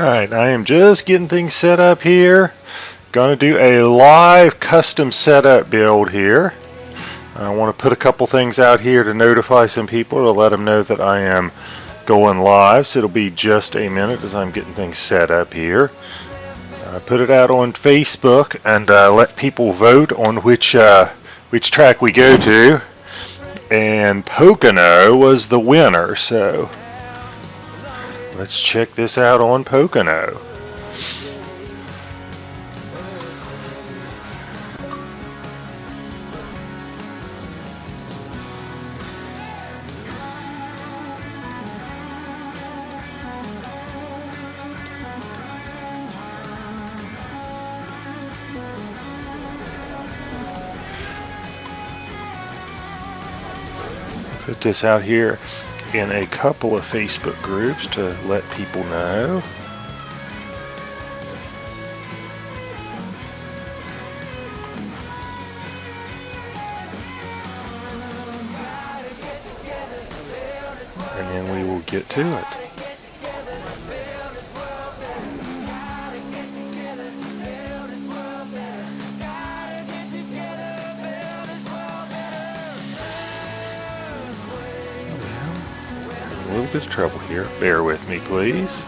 Alright, I am just getting things set up here. Gonna do a live custom setup build here. I want to put a couple things out here to notify some people to let them know that I am going live. So it'll be just a minute as I'm getting things set up here. Put it out on Facebook and let people vote on which track we go to. And Pocono was the winner, so let's check this out on Pocono. Put this out here in a couple of Facebook groups to let people know. And then we will get to it. A little bit of trouble here. Bear with me, please.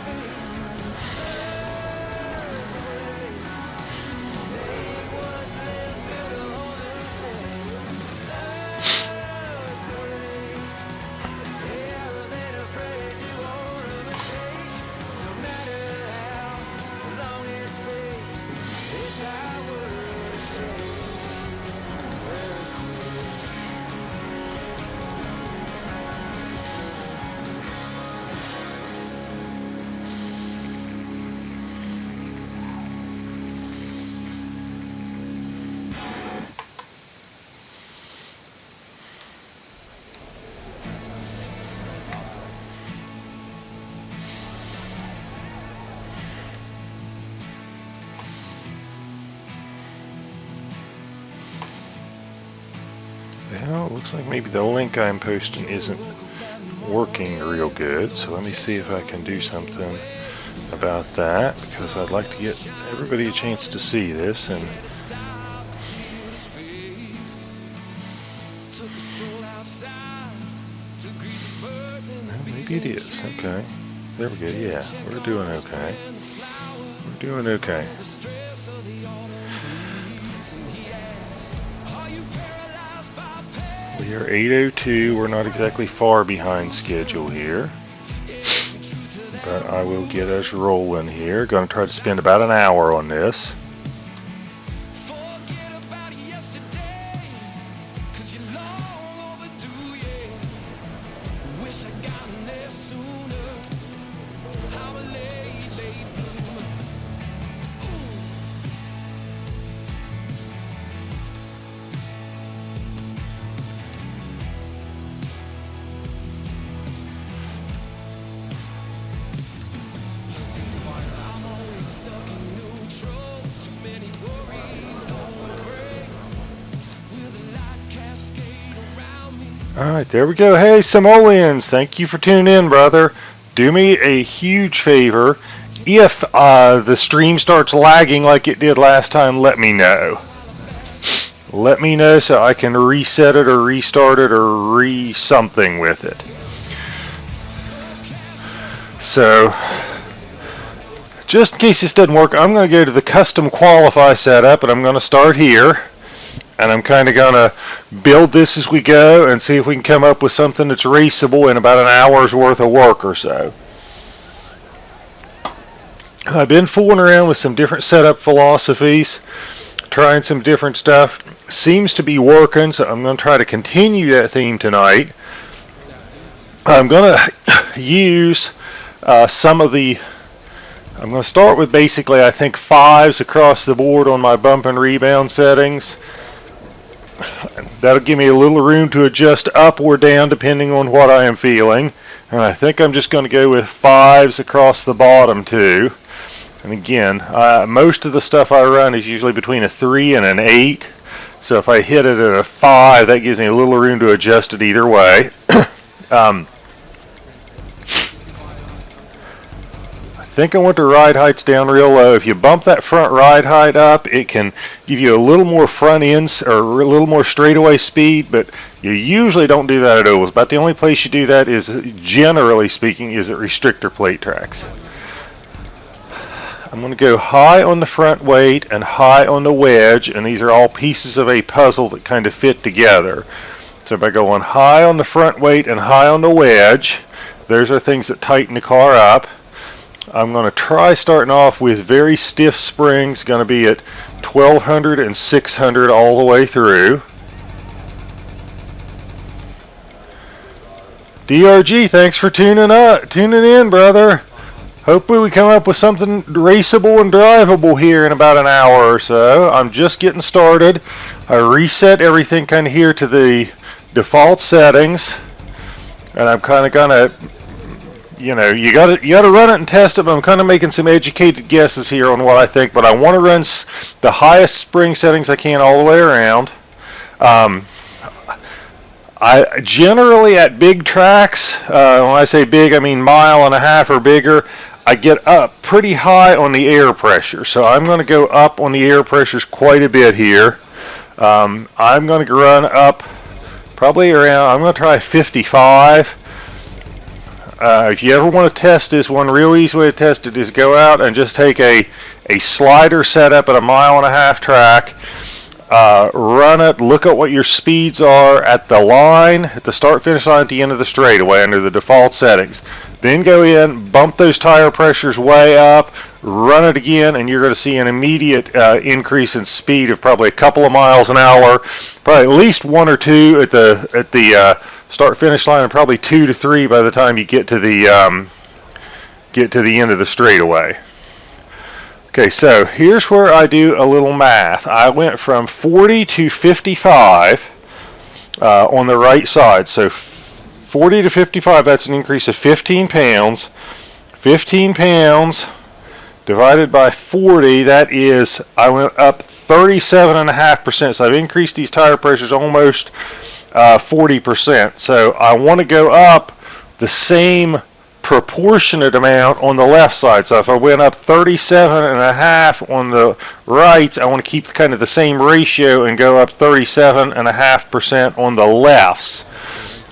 Well, it looks like maybe the link I'm posting isn't working real good, so let me see if I can do something about that, because I'd like to get everybody a chance to see this. And well, maybe it is. Okay, there we go. Yeah, we're doing okay. We're doing okay. We are 8:02. We're not exactly far behind schedule here, but I will get us rolling here. Going to try to spend about an hour on this. Alright, there we go. Hey, Simoleons, thank you for tuning in, brother. Do me a huge favor. If the stream starts lagging like it did last time, let me know. Let me know so I can reset it or restart it or re-something with it. So, just in case this doesn't work, I'm going to go to the custom qualify setup, and I'm going to start here. And I'm kind of going to build this as we go and see if we can come up with something that's raceable in about an hour's worth of work or so. I've been fooling around with some different setup philosophies, trying some different stuff. Seems to be working, so I'm going to try to continue that theme tonight. I'm going to use some of the... I'm going to start with basically, I think, 5s across the board on my bump and rebound settings. That'll give me a little room to adjust up or down depending on what I am feeling. And I think I'm just going to go with 5s across the bottom too. And again, most of the stuff I run is usually between a 3 and an 8. So if I hit it at a 5, that gives me a little room to adjust it either way. I think I want the ride heights down real low. If you bump that front ride height up, it can give you a little more front ends or a little more straightaway speed, but you usually don't do that at ovals. About the only place you do that is, generally speaking, is at restrictor plate tracks. I'm going to go high on the front weight and high on the wedge, and these are all pieces of a puzzle that kind of fit together. So by going high on the front weight and high on the wedge, those are things that tighten the car up. I'm going to try starting off with very stiff springs, going to be at 1200 and 600 all the way through. DRG, thanks for tuning in, brother. Hopefully we come up with something raceable and drivable here in about an hour or so. I'm just getting started. I reset everything kind of here to the default settings, and I'm kind of gonna, you gotta run it and test it, but I'm kind of making some educated guesses here on what I think. But I want to run the highest spring settings I can all the way around. I generally at big tracks, when I say big, I mean 1.5 miles or bigger, I get up pretty high on the air pressure. So I'm going to go up on the air pressures quite a bit here. I'm going to run up probably around, I'm going to try 55. If you ever want to test this, one real easy way to test it is go out and just take a slider setup at a 1.5 mile track. Run it, look at what your speeds are at the line, at the start-finish line at the end of the straightaway under the default settings. Then go in, bump those tire pressures way up, run it again, and you're going to see an immediate increase in speed of probably a couple of miles an hour, probably at least 1 or 2 at the start-finish line, and probably 2 to 3 by the time you get to the end of the straightaway. Okay, so here's where I do a little math. I went from 40 to 55 on the right side. So 40 to 55, that's an increase of 15 pounds. 15 pounds divided by 40, that is, I went up 37.5%. So I've increased these tire pressures almost 40%. So I want to go up the same proportionate amount on the left side. So if I went up 37.5 on the right, I want to keep kind of the same ratio and go up 37.5% on the lefts.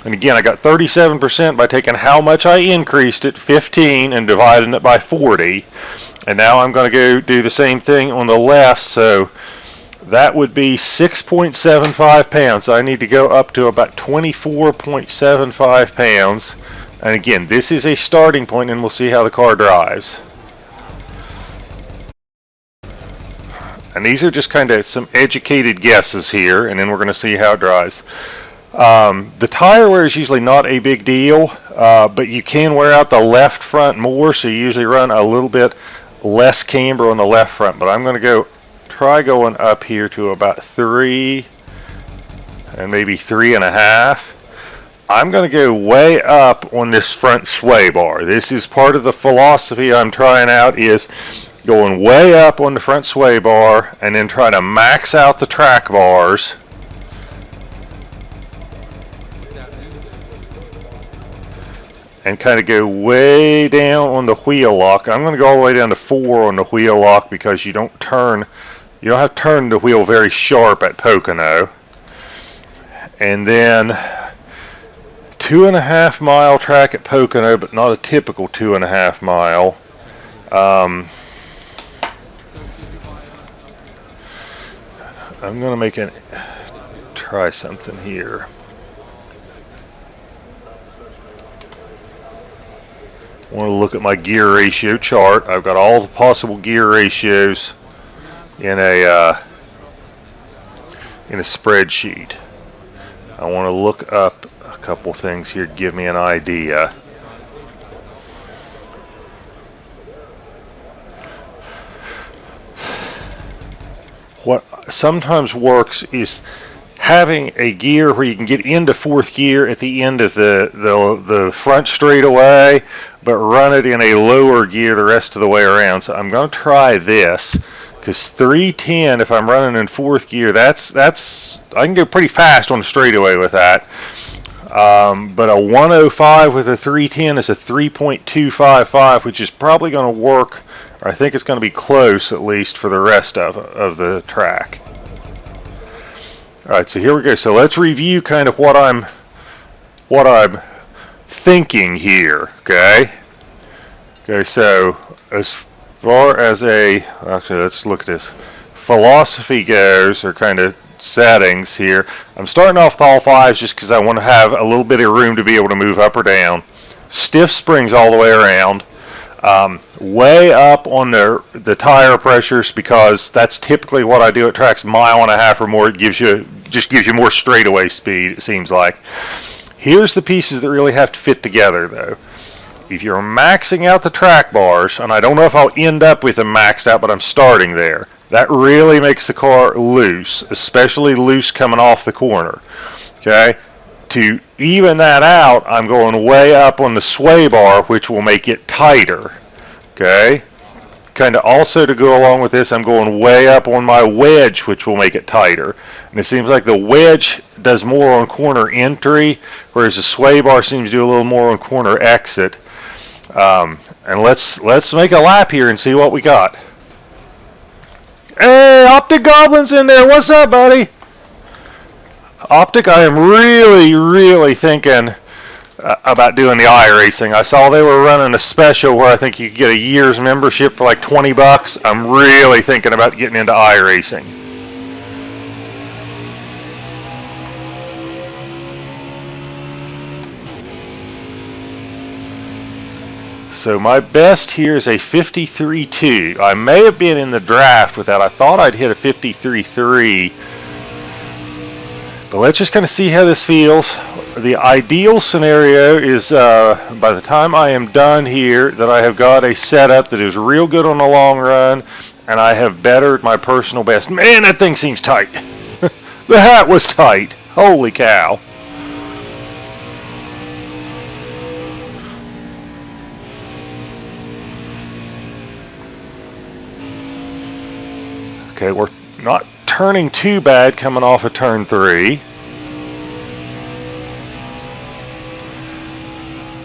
And again, I got 37% by taking how much I increased it, 15, and dividing it by 40. And now I'm going to go do the same thing on the left. So that would be 6.75 pounds. So I need to go up to about 24.75 pounds. And again, this is a starting point, and we'll see how the car drives. And these are just kind of some educated guesses here, and then we're going to see how it drives. The tire wear is usually not a big deal, but you can wear out the left front more, so you usually run a little bit less camber on the left front. But I'm going to try going up here to about 3 and maybe 3.5. I'm going to go way up on this front sway bar. This is part of the philosophy I'm trying out, is going way up on the front sway bar and then try to max out the track bars. And kind of go way down on the wheel lock. I'm going to go all the way down to 4 on the wheel lock because you don't have to turn the wheel very sharp at Pocono. And then 2.5 mile track at Pocono, but not a typical 2.5 mile. I'm going to try something here. I want to look at my gear ratio chart. I've got all the possible gear ratios in a spreadsheet. I want to look up a couple things here to give me an idea. What sometimes works is having a gear where you can get into 4th gear at the end of the front straightaway, but run it in a lower gear the rest of the way around. So I'm going to try this, because 310, if I'm running in 4th gear, that's I can go pretty fast on the straightaway with that. But a 105 with a 310 is a 3.255, which is probably going to work, or I think it's going to be close at least for the rest of the track. All right, so here we go. So let's review kind of what I'm thinking here. Okay. Okay. So as far as actually, let's look at this. Philosophy goes, or kind of settings here. I'm starting off with all fives just because I want to have a little bit of room to be able to move up or down. Stiff springs all the way around. Way up on the tire pressures, because that's typically what I do at tracks 1.5 miles or more. It just gives you more straightaway speed, it seems like. Here's the pieces that really have to fit together though. If you're maxing out the track bars, and I don't know if I'll end up with them maxed out, but I'm starting there. That really makes the car loose, especially loose coming off the corner. Okay? To even that out, I'm going way up on the sway bar, which will make it tighter. Okay? Kind of also to go along with this, I'm going way up on my wedge, which will make it tighter. And it seems like the wedge does more on corner entry, whereas the sway bar seems to do a little more on corner exit. And let's make a lap here and see what we got. Hey, Optic Goblin's in there. What's up, buddy? Optic, I am really thinking about doing the iRacing. I saw they were running a special where I think you could get a year's membership for like $20. I'm really thinking about getting into iRacing. So my best here is a 53.2. I may have been in the draft with that. I thought I'd hit a 53.3. But let's just kind of see how this feels. The ideal scenario is by the time I am done here that I have got a setup that is real good on the long run, and I have bettered my personal best. Man, that thing seems tight. The hat was tight. Holy cow. Okay, we're not turning too bad coming off of turn 3.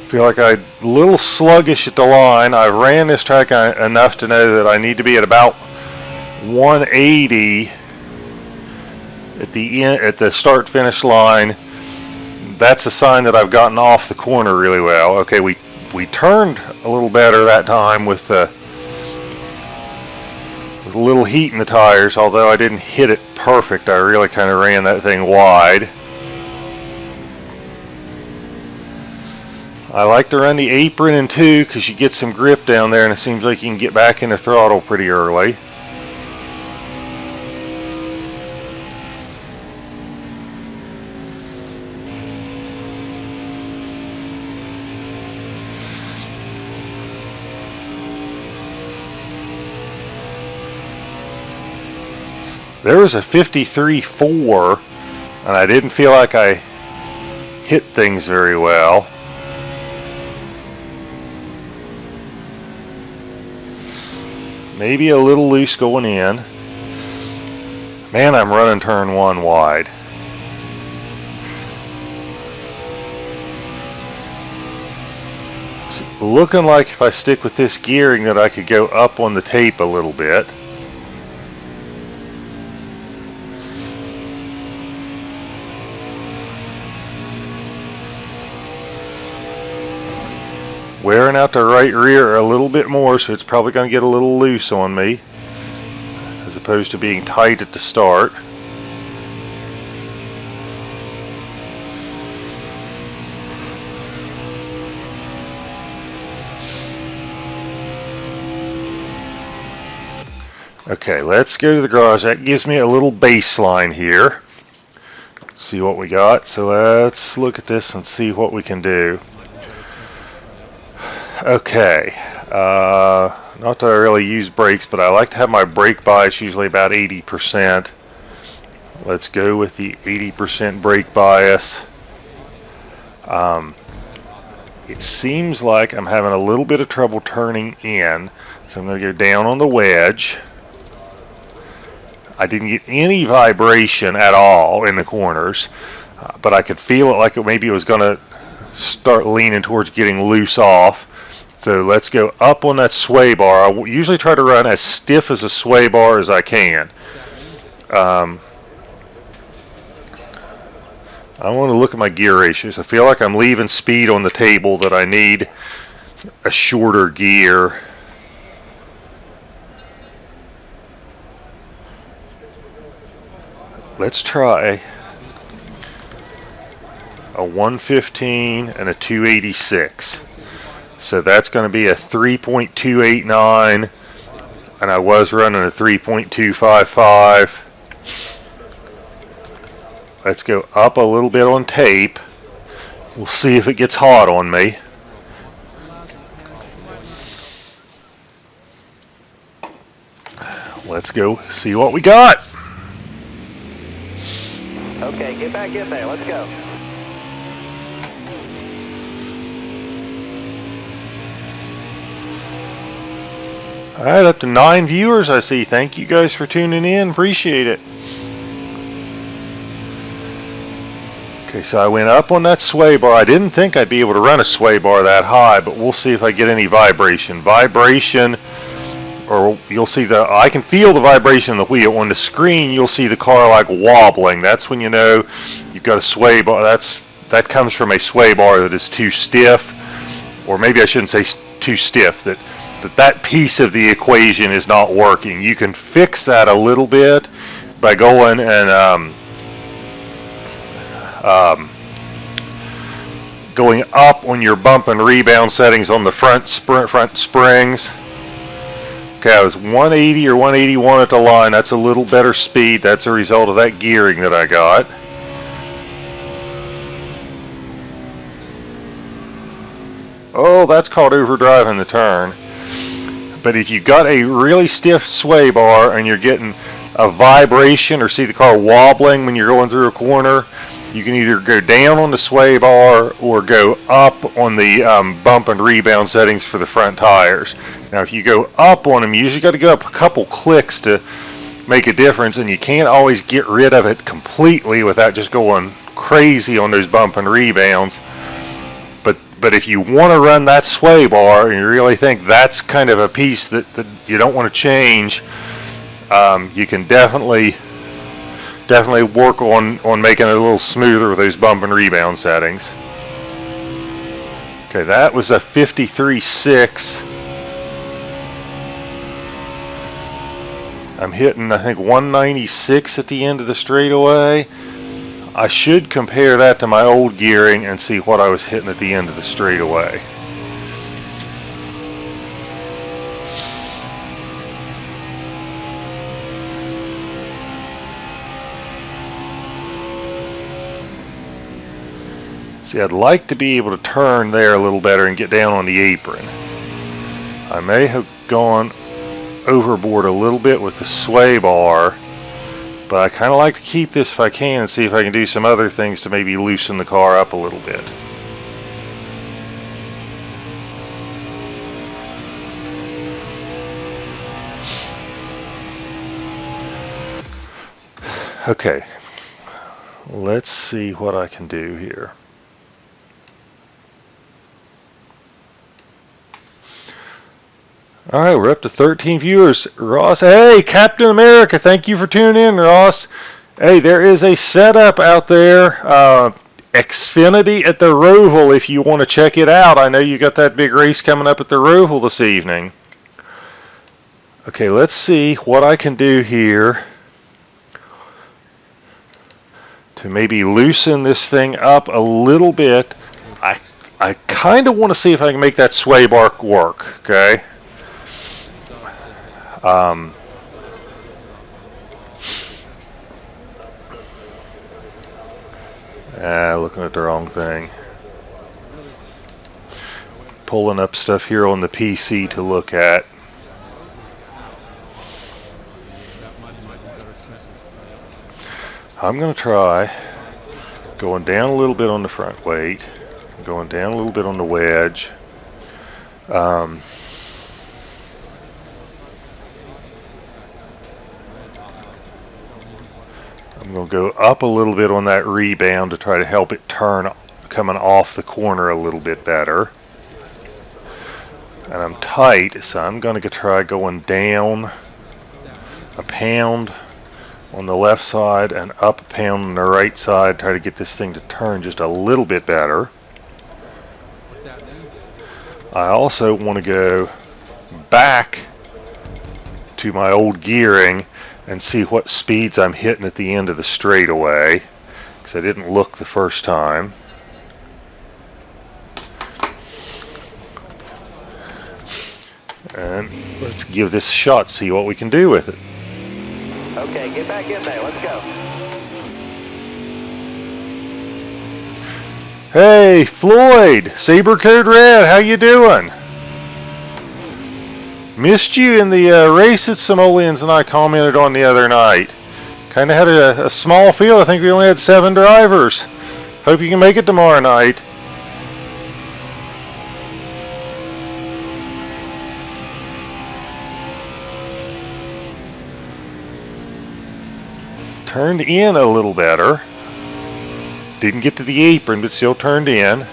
Feel like I'm a little sluggish at the line. I ran this track enough to know that I need to be at about 180 at the end, at the start finish line. That's a sign that I've gotten off the corner really well. Okay, we turned a little better that time with a little heat in the tires, although I didn't hit it perfect. I really kind of ran that thing wide. I like to run the apron in 2 because you get some grip down there, and it seems like you can get back in the throttle pretty early. There was a 53.4, and I didn't feel like I hit things very well. Maybe a little loose going in. Man, I'm running turn 1 wide. It's looking like if I stick with this gearing that I could go up on the tape a little bit. Wearing out the right rear a little bit more, so it's probably going to get a little loose on me, as opposed to being tight at the start. Okay, let's go to the garage. That gives me a little baseline here. Let's see what we got. So let's look at this and see what we can do. Okay, not that I really use brakes, but I like to have my brake bias usually about 80%. Let's go with the 80% brake bias. It seems like I'm having a little bit of trouble turning in, so I'm going to go down on the wedge. I didn't get any vibration at all in the corners. but I could feel it like maybe it was going to start leaning towards getting loose off. So let's go up on that sway bar. I usually try to run as stiff as a sway bar as I can. I want to look at my gear ratios. I feel like I'm leaving speed on the table, that I need a shorter gear. Let's try a 115 and a 286. So that's going to be a 3.289, and I was running a 3.255. Let's go up a little bit on tape. We'll see if it gets hot on me. Let's go see what we got. Okay, get back in there. Let's go. All right, up to 9 viewers I see. Thank you guys for tuning in. Appreciate it. Okay, so I went up on that sway bar. I didn't think I'd be able to run a sway bar that high, but we'll see if I get any vibration. Or you'll see I can feel the vibration in the wheel. On the screen, you'll see the car like wobbling. That's when you know you've got a sway bar. That comes from a sway bar that is too stiff, or maybe I shouldn't say too stiff, that piece of the equation is not working. You can fix that a little bit by going and going up on your bump and rebound settings on the front springs. Okay, I was 180 or 181 at the line. That's a little better speed. That's a result of that gearing that I got. Oh, that's called overdriving the turn. But if you've got a really stiff sway bar and you're getting a vibration or see the car wobbling when you're going through a corner, you can either go down on the sway bar or go up on the bump and rebound settings for the front tires. Now, if you go up on them, you usually got to go up a couple clicks to make a difference, and you can't always get rid of it completely without just going crazy on those bump and rebounds. But if you want to run that sway bar and you really think that's kind of a piece that you don't want to change, you can definitely work on making it a little smoother with those bump and rebound settings. Okay, that was a 53.6. I'm hitting, I think, 196 at the end of the straightaway. I should compare that to my old gearing and see what I was hitting at the end of the straightaway. See, I'd like to be able to turn there a little better and get down on the apron. I may have gone overboard a little bit with the sway bar, but I kind of like to keep this if I can and see if I can do some other things to maybe loosen the car up a little bit. Okay, let's see what I can do here. All right, we're up to 13 viewers. Ross, hey, Captain America, thank you for tuning in, Ross. Hey, there is a setup out there, Xfinity at the Roval, if you want to check it out. I know you got that big race coming up at the Roval this evening. Okay, let's see what I can do here to maybe loosen this thing up a little bit. I kind of want to see if I can make that sway bar work, okay? Looking at the wrong thing. Pulling up stuff here on the PC to look at. I'm going to try going down a little bit on the front weight, going down a little bit on the wedge. I'm I'm going to go up a little bit on that rebound to try to help it turn coming off the corner a little bit better. And I'm tight, so I'm going to try going down a pound on the left side and up a pound on the right side, try to get this thing to turn just a little bit better. I also want to go back to my old gearing and see what speeds I'm hitting at the end of the straightaway, because I didn't look the first time. And let's give this a shot, see what we can do with it. Okay, get back in there. Let's go. Hey, Floyd, Saber Code Red, how you doing? Missed you in the race that Simoleons and I commented on the other night. Kind of had a small field. I think we only had 7 drivers. Hope you can make it tomorrow night. Turned in a little better. Didn't get to the apron, but still turned in.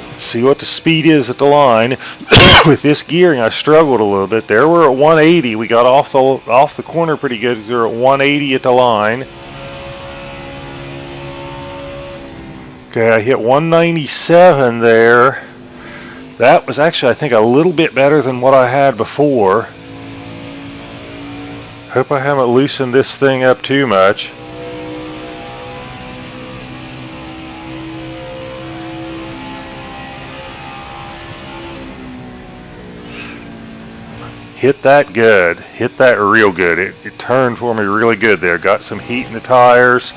Let's see what the speed is at the line. With this gearing, I struggled a little bit there. We're at 180. We got off the corner pretty good. We're at 180 at the line. Okay, I hit 197 there. That was actually, I think, a little bit better than what I had before. Hope I haven't loosened this thing up too much. Hit that good. Hit that real good. It turned for me really good there. Got some heat in the tires.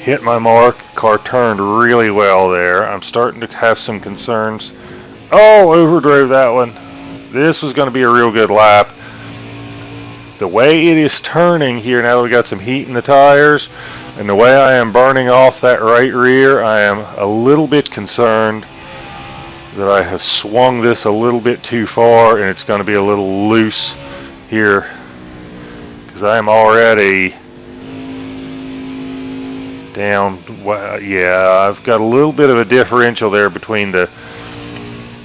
Hit my mark. Car turned really well there. I'm starting to have some concerns. Oh, overdrove that one. This was going to be a real good lap. The way it is turning here now that we got some heat in the tires, and the way I am burning off that right rear, I am a little bit concerned that I have swung this a little bit too far and it's going to be a little loose here, because I am already down. Yeah, I've got a little bit of a differential there between the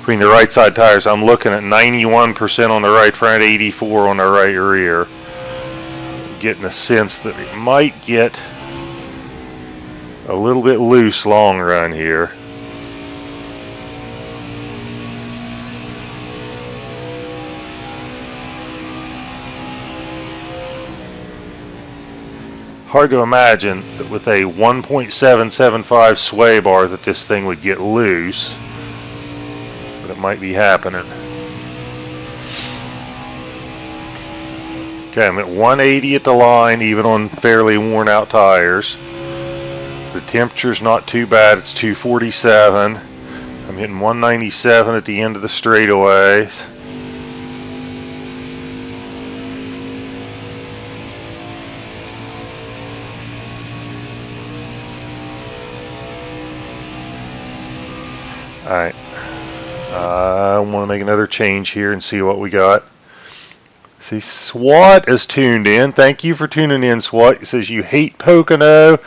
right side tires. I'm looking at 91% on the right front, 84 on the right rear. Getting a sense that it might get a little bit loose long run here. Hard to imagine that with a 1.775 sway bar that this thing would get loose, but it might be happening. Okay, I'm at 180 at the line, even on fairly worn out tires. The temperature's not too bad, it's 247. I'm hitting 197 at the end of the straightaways. Alright, I want to make another change here and see what we got. See, SWAT is tuned in. Thank you for tuning in, SWAT. It says you hate Pocono.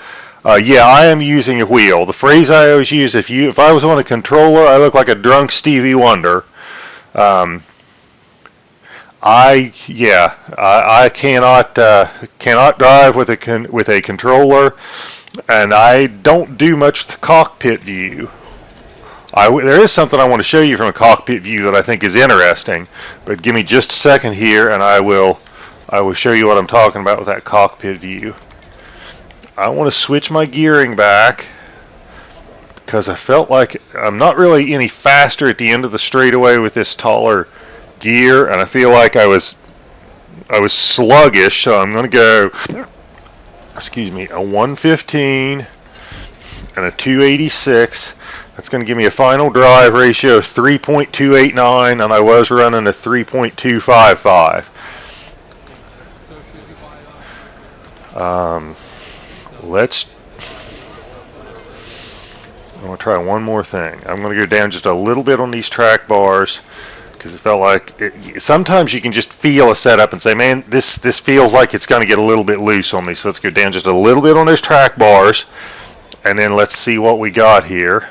Yeah, I am using a wheel. The phrase I always use, if I was on a controller, I look like a drunk Stevie Wonder. I cannot drive with a controller, and I don't do much with the cockpit view. There is something I want to show you from a cockpit view that I think is interesting, but give me just a second here and I will show you what I'm talking about with that cockpit view. I want to switch my gearing back because I felt like I'm not really any faster at the end of the straightaway with this taller gear, and I feel like I was sluggish, so I'm going to go, excuse me, a 115 and a 286. That's going to give me a final drive ratio of 3.289, and I was running a 3.255. I'm going to try one more thing. I'm going to go down just a little bit on these track bars because it felt like sometimes you can just feel a setup and say, man, this feels like it's going to get a little bit loose on me. So let's go down just a little bit on those track bars, and then let's see what we got here.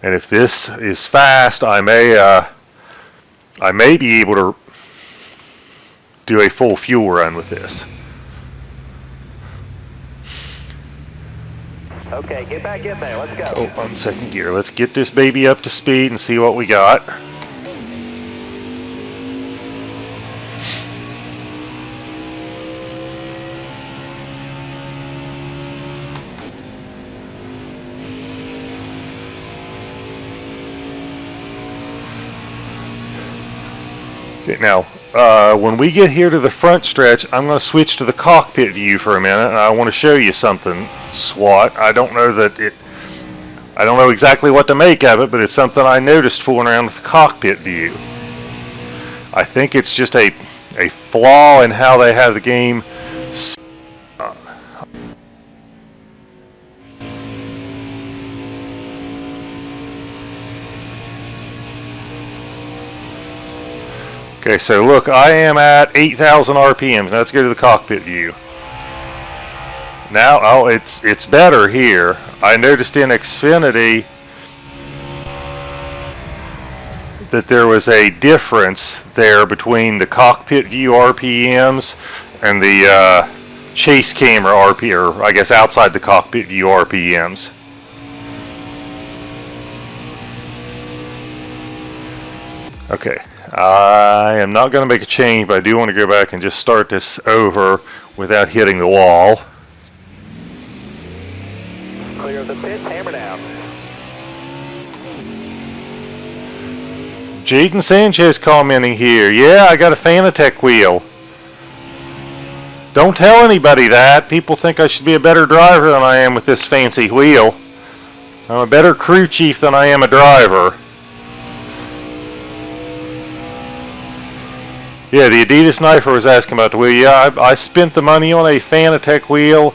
And if this is fast, I may be able to do a full fuel run with this. Okay, get back in there. Let's go. Oh, on second gear. Let's get this baby up to speed and see what we got. Okay, now, when we get here to the front stretch, I'm going to switch to the cockpit view for a minute, and I want to show you something, SWAT. I don't know exactly what to make of it, but it's something I noticed fooling around with the cockpit view. I think it's just a flaw in how they have the game. Okay, so look, I am at 8,000 RPMs. Now let's go to the cockpit view. Now, oh, it's better here. I noticed in Xfinity that there was a difference there between the cockpit view RPMs and the chase camera RPM, or I guess outside the cockpit view RPMs. Okay, I am not going to make a change, but I do want to go back and just start this over without hitting the wall. Clear of the pits, hammer down. Jaden Sanchez commenting here. Yeah, I got a Fanatec wheel. Don't tell anybody that. People think I should be a better driver than I am with this fancy wheel. I'm a better crew chief than I am a driver. Yeah, the Adidas Sniper was asking about the wheel. Yeah, I spent the money on a Fanatec wheel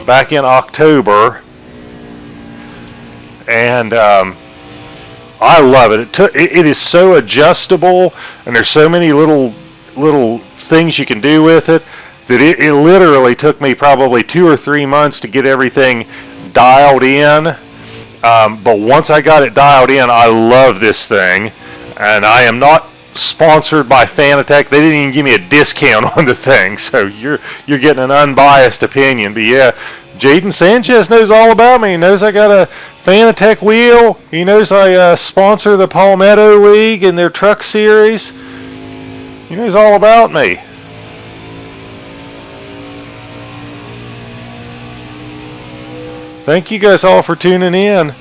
back in October. And I love it. It is so adjustable, and there's so many little things you can do with it that it literally took me probably 2 or 3 months to get everything dialed in. But once I got it dialed in, I love this thing, and I am not sponsored by Fanatec. They didn't even give me a discount on the thing, so you're getting an unbiased opinion. But yeah, Jaden Sanchez knows all about me. He knows I got a Fanatec wheel. He knows I sponsor the Palmetto League and their truck series. He knows all about me. Thank you guys all for tuning in.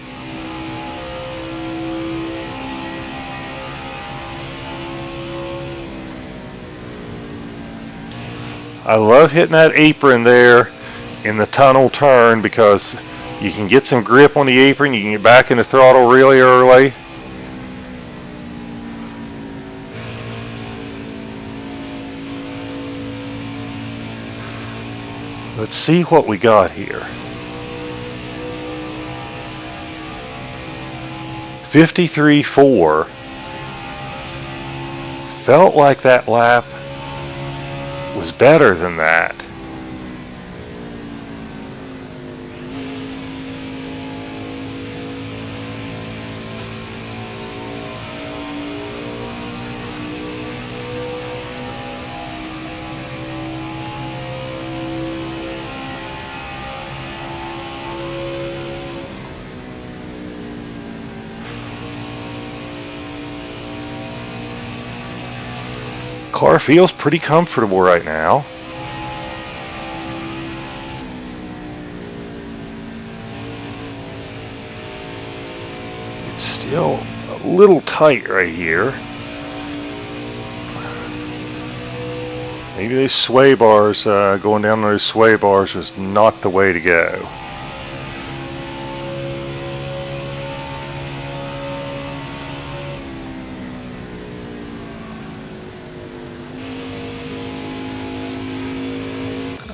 I love hitting that apron there in the tunnel turn because you can get some grip on the apron. You can get back in the throttle really early. Let's see what we got here. 53.4. Felt like that lap was better than that. Car feels pretty comfortable right now. It's still a little tight right here. Maybe those sway bars, going down those sway bars was not the way to go.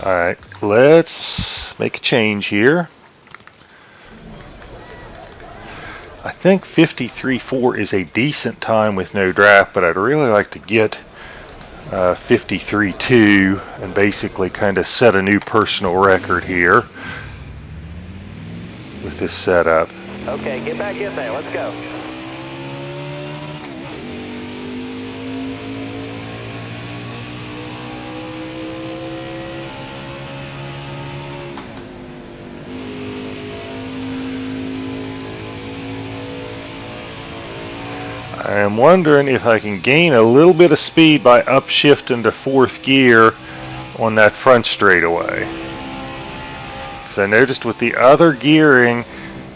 Alright, let's make a change here. I think 53.4 is a decent time with no draft, but I'd really like to get 53.2 and basically kind of set a new personal record here with this setup. Okay, get back in there. Let's go. I am wondering if I can gain a little bit of speed by upshifting to fourth gear on that front straightaway. Because I noticed with the other gearing,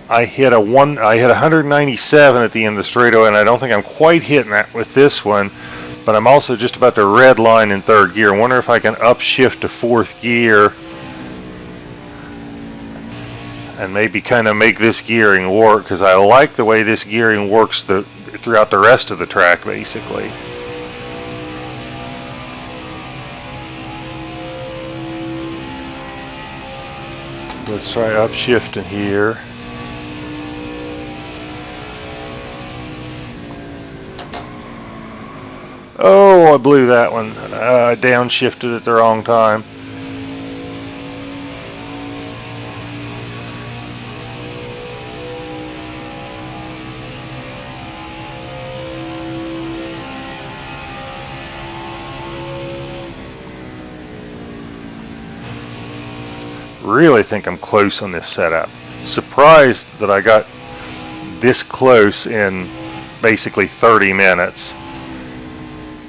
I hit 197 at the end of the straightaway, and I don't think I'm quite hitting that with this one. But I'm also just about to red line in third gear. I wonder if I can upshift to fourth gear and maybe kind of make this gearing work, because I like the way this gearing works throughout the rest of the track, basically. Let's try upshifting here. Oh, I blew that one. I downshifted at the wrong time. Really think I'm close on this setup. Surprised that I got this close in basically 30 minutes.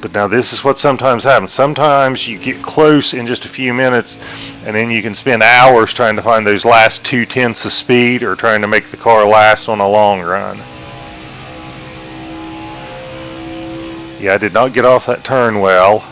But now this is what sometimes happens. Sometimes you get close in just a few minutes, and then you can spend hours trying to find those last 0.2 of speed or trying to make the car last on a long run. Yeah, I did not get off that turn well.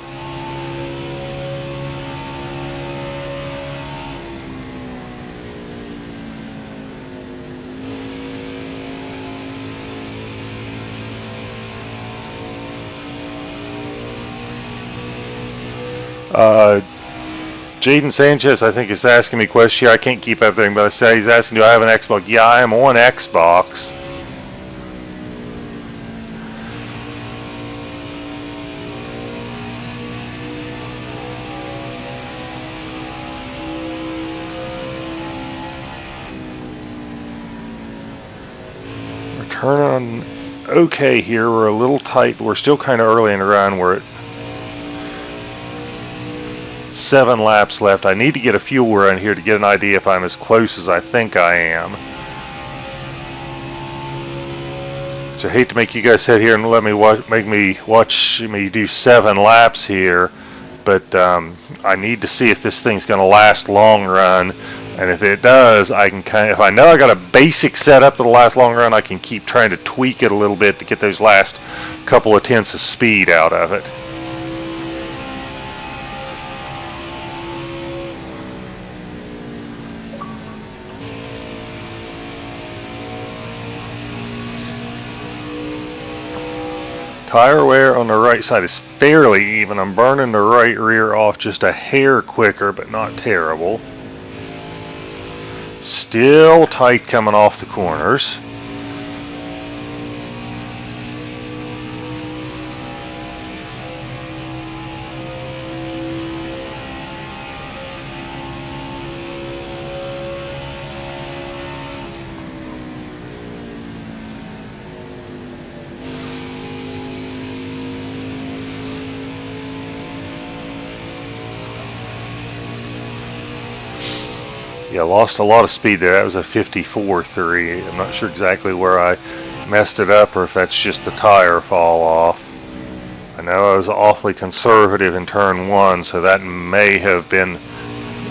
Jaden Sanchez, I think, is asking me a question. I can't keep everything, but I say he's asking, do I have an Xbox? Yeah, I am on Xbox. We're turning okay here. We're a little tight, but we're still kind of early in the run. We're at 7 laps left. I need to get a fuel run here to get an idea if I'm as close as I think I am. So I hate to make you guys sit here and let me watch me do 7 laps here, but I need to see if this thing's going to last long run. And if it does, I can if I know I got a basic setup that'll last long run, I can keep trying to tweak it a little bit to get those last couple of tenths of speed out of it. Tire wear on the right side is fairly even. I'm burning the right rear off just a hair quicker, but not terrible. Still tight coming off the corners. Yeah, lost a lot of speed there. That was a 54.3. I'm not sure exactly where I messed it up or if that's just the tire fall off. I know I was awfully conservative in turn 1, so that may have been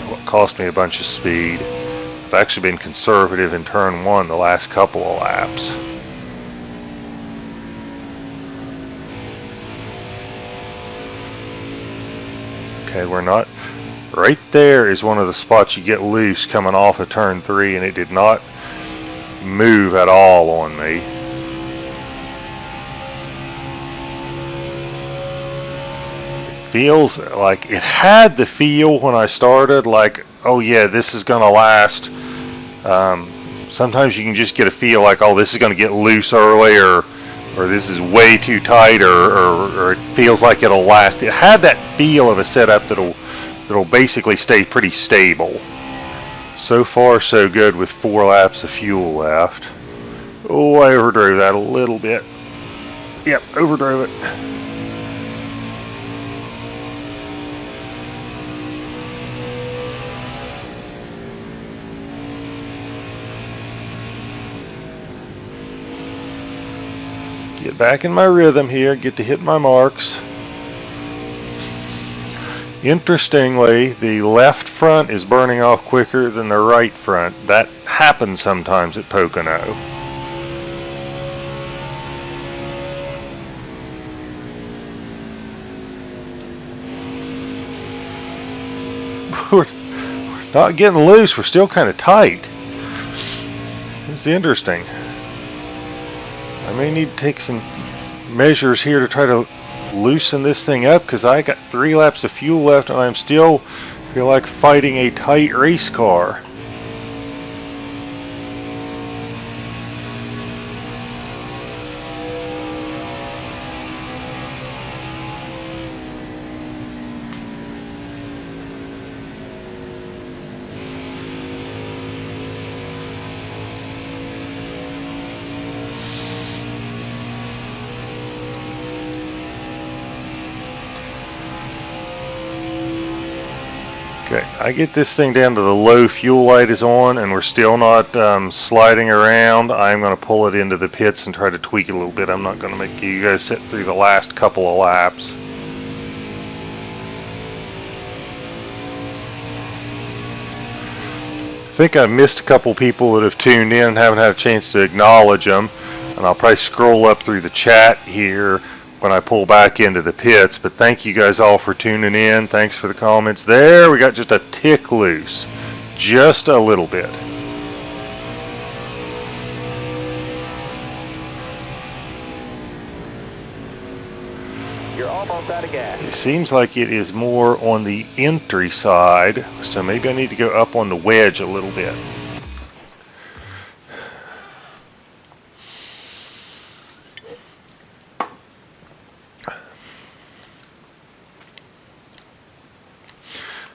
what cost me a bunch of speed. I've actually been conservative in turn 1 the last couple of laps. Okay, we're not... Right there is one of the spots you get loose coming off of turn 3, and it did not move at all on me. It feels like it had the feel when I started like, oh yeah, this is going to last sometimes you can just get a feel like, oh, this is going to get loose early, or this is way too tight, or it feels like it'll last. It had that feel of a setup that'll basically stay pretty stable. So far, so good with 4 laps of fuel left. Oh, I overdrove that a little bit. Yep, overdrove it. Get back in my rhythm here, get to hit my marks. Interestingly, the left front is burning off quicker than the right front. That happens sometimes at Pocono. We're not getting loose, we're still kind of tight. It's interesting. I may need to take some measures here to try to loosen this thing up, because I got 3 laps of fuel left and I'm still feel like fighting a tight race car. Okay, I get this thing down to the low fuel light is on and we're still not sliding around. I'm going to pull it into the pits and try to tweak it a little bit. I'm not going to make you guys sit through the last couple of laps. I think I missed a couple people that have tuned in and haven't had a chance to acknowledge them. And I'll probably scroll up through the chat here when I pull back into the pits, but thank you guys all for tuning in. Thanks for the comments. There, we got just a tick loose, just a little bit. You're almost out of gas. It seems like it is more on the entry side, so maybe I need to go up on the wedge a little bit.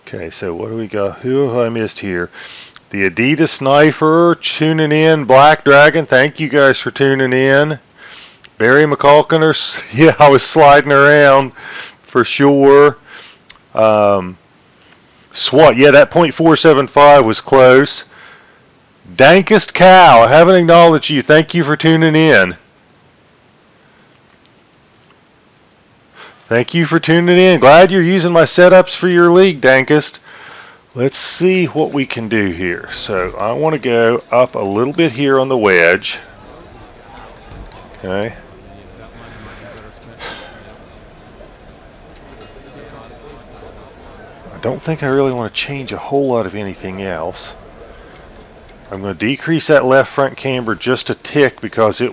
Okay, so what do we got? Who have I missed here? The Adidas Sniper tuning in. Black Dragon, thank you guys for tuning in. Barry McCalkiner, yeah, I was sliding around for sure. SWAT, yeah, that .475 was close. Dankest Cow, I haven't acknowledged you. Thank you for tuning in. Thank you for tuning in. Glad you're using my setups for your league, Dankest. Let's see what we can do here. So I want to go up a little bit here on the wedge. Okay. I don't think I really want to change a whole lot of anything else. I'm going to decrease that left front camber just a tick because it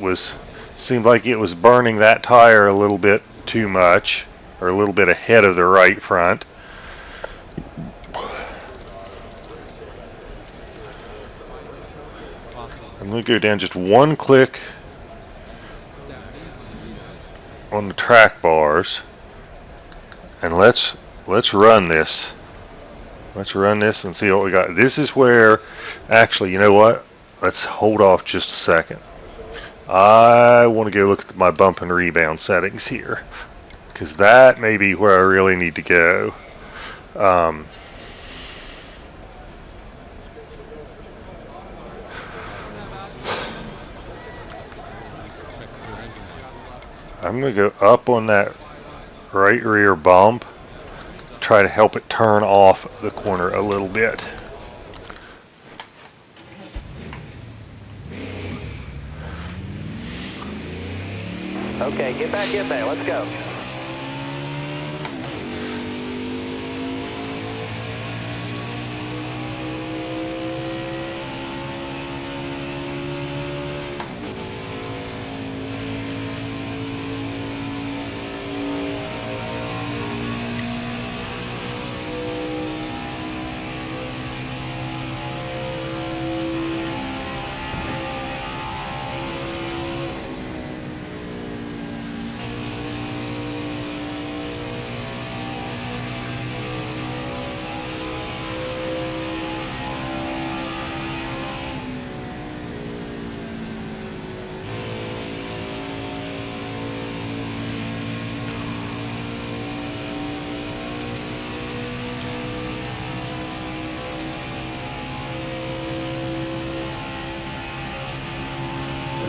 seemed like it was burning that tire a little bit too much, or a little bit ahead of the right front. I'm going to go down just one click on the track bars, and let's run this. Let's run this and see what we got. This is where, actually, you know what? Let's hold off just a second. I want to go look at my bump and rebound settings here, because that may be where I really need to go. I'm going to go up on that right rear bump, try to help it turn off the corner a little bit. Okay, get back in there. Let's go.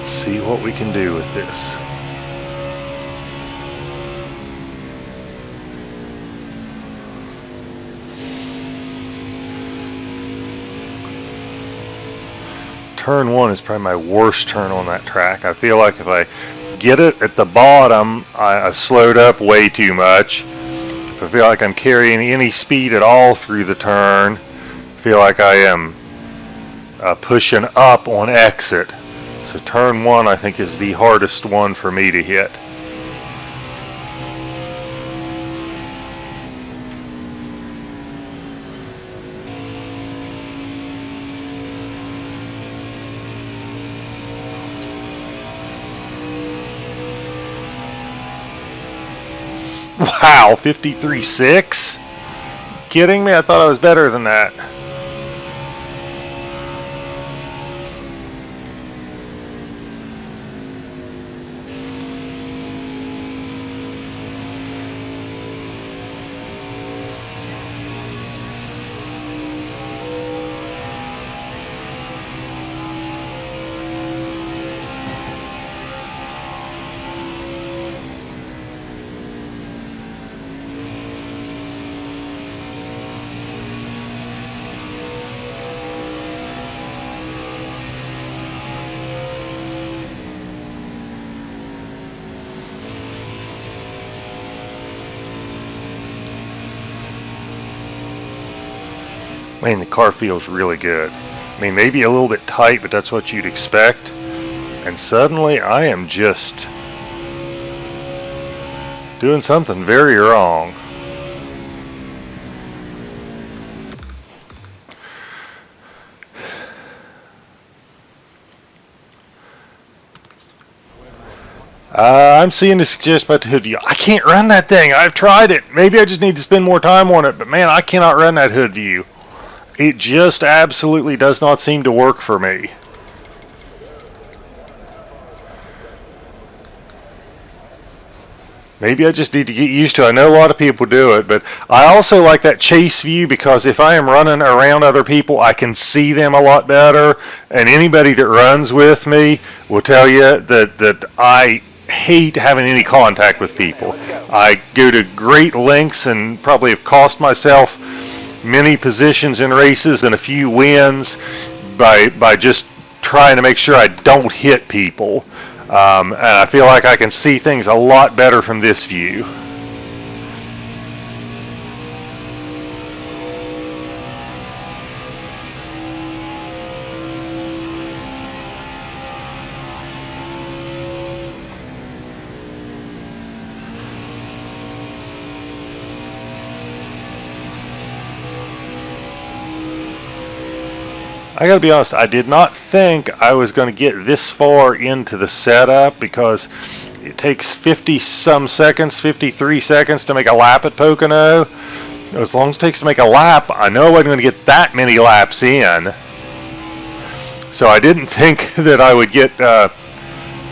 Let's see what we can do with this. Turn 1 is probably my worst turn on that track. I feel like if I get it at the bottom, I slowed up way too much. If I feel like I'm carrying any speed at all through the turn, I feel like I am pushing up on exit. So turn 1 I think is the hardest one for me to hit. Wow, 53.6? Kidding me? I thought I was better than that. Man, the car feels really good. I mean, maybe a little bit tight, but that's what you'd expect. And suddenly I am just doing something very wrong. I'm seeing the suggest about the hood view. I can't run that thing. I've tried it. Maybe I just need to spend more time on it, but man, I cannot run that hood view. It just absolutely does not seem to work for me. Maybe I just need to get used to it. I know a lot of people do it, but I also like that chase view because if I am running around other people, I can see them a lot better. And anybody that runs with me will tell you that I hate having any contact with people. I go to great lengths and probably have cost myself many positions in races and a few wins by just trying to make sure I don't hit people. And I feel like I can see things a lot better from this view. I gotta be honest, I did not think I was going to get this far into the setup because it takes 50 some seconds, 53 seconds to make a lap at Pocono. As long as it takes to make a lap, I know I wasn't going to get that many laps in. So I didn't think that I would get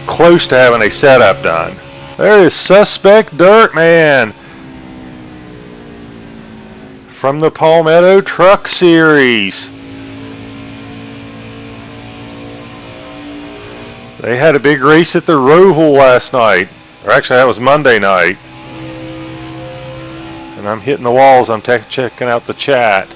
close to having a setup done. There is Suspect Dirt Man from the Palmetto Truck Series. They had a big race at the Roval last night. Or actually, that was Monday night. And I'm hitting the walls. I'm checking out the chat.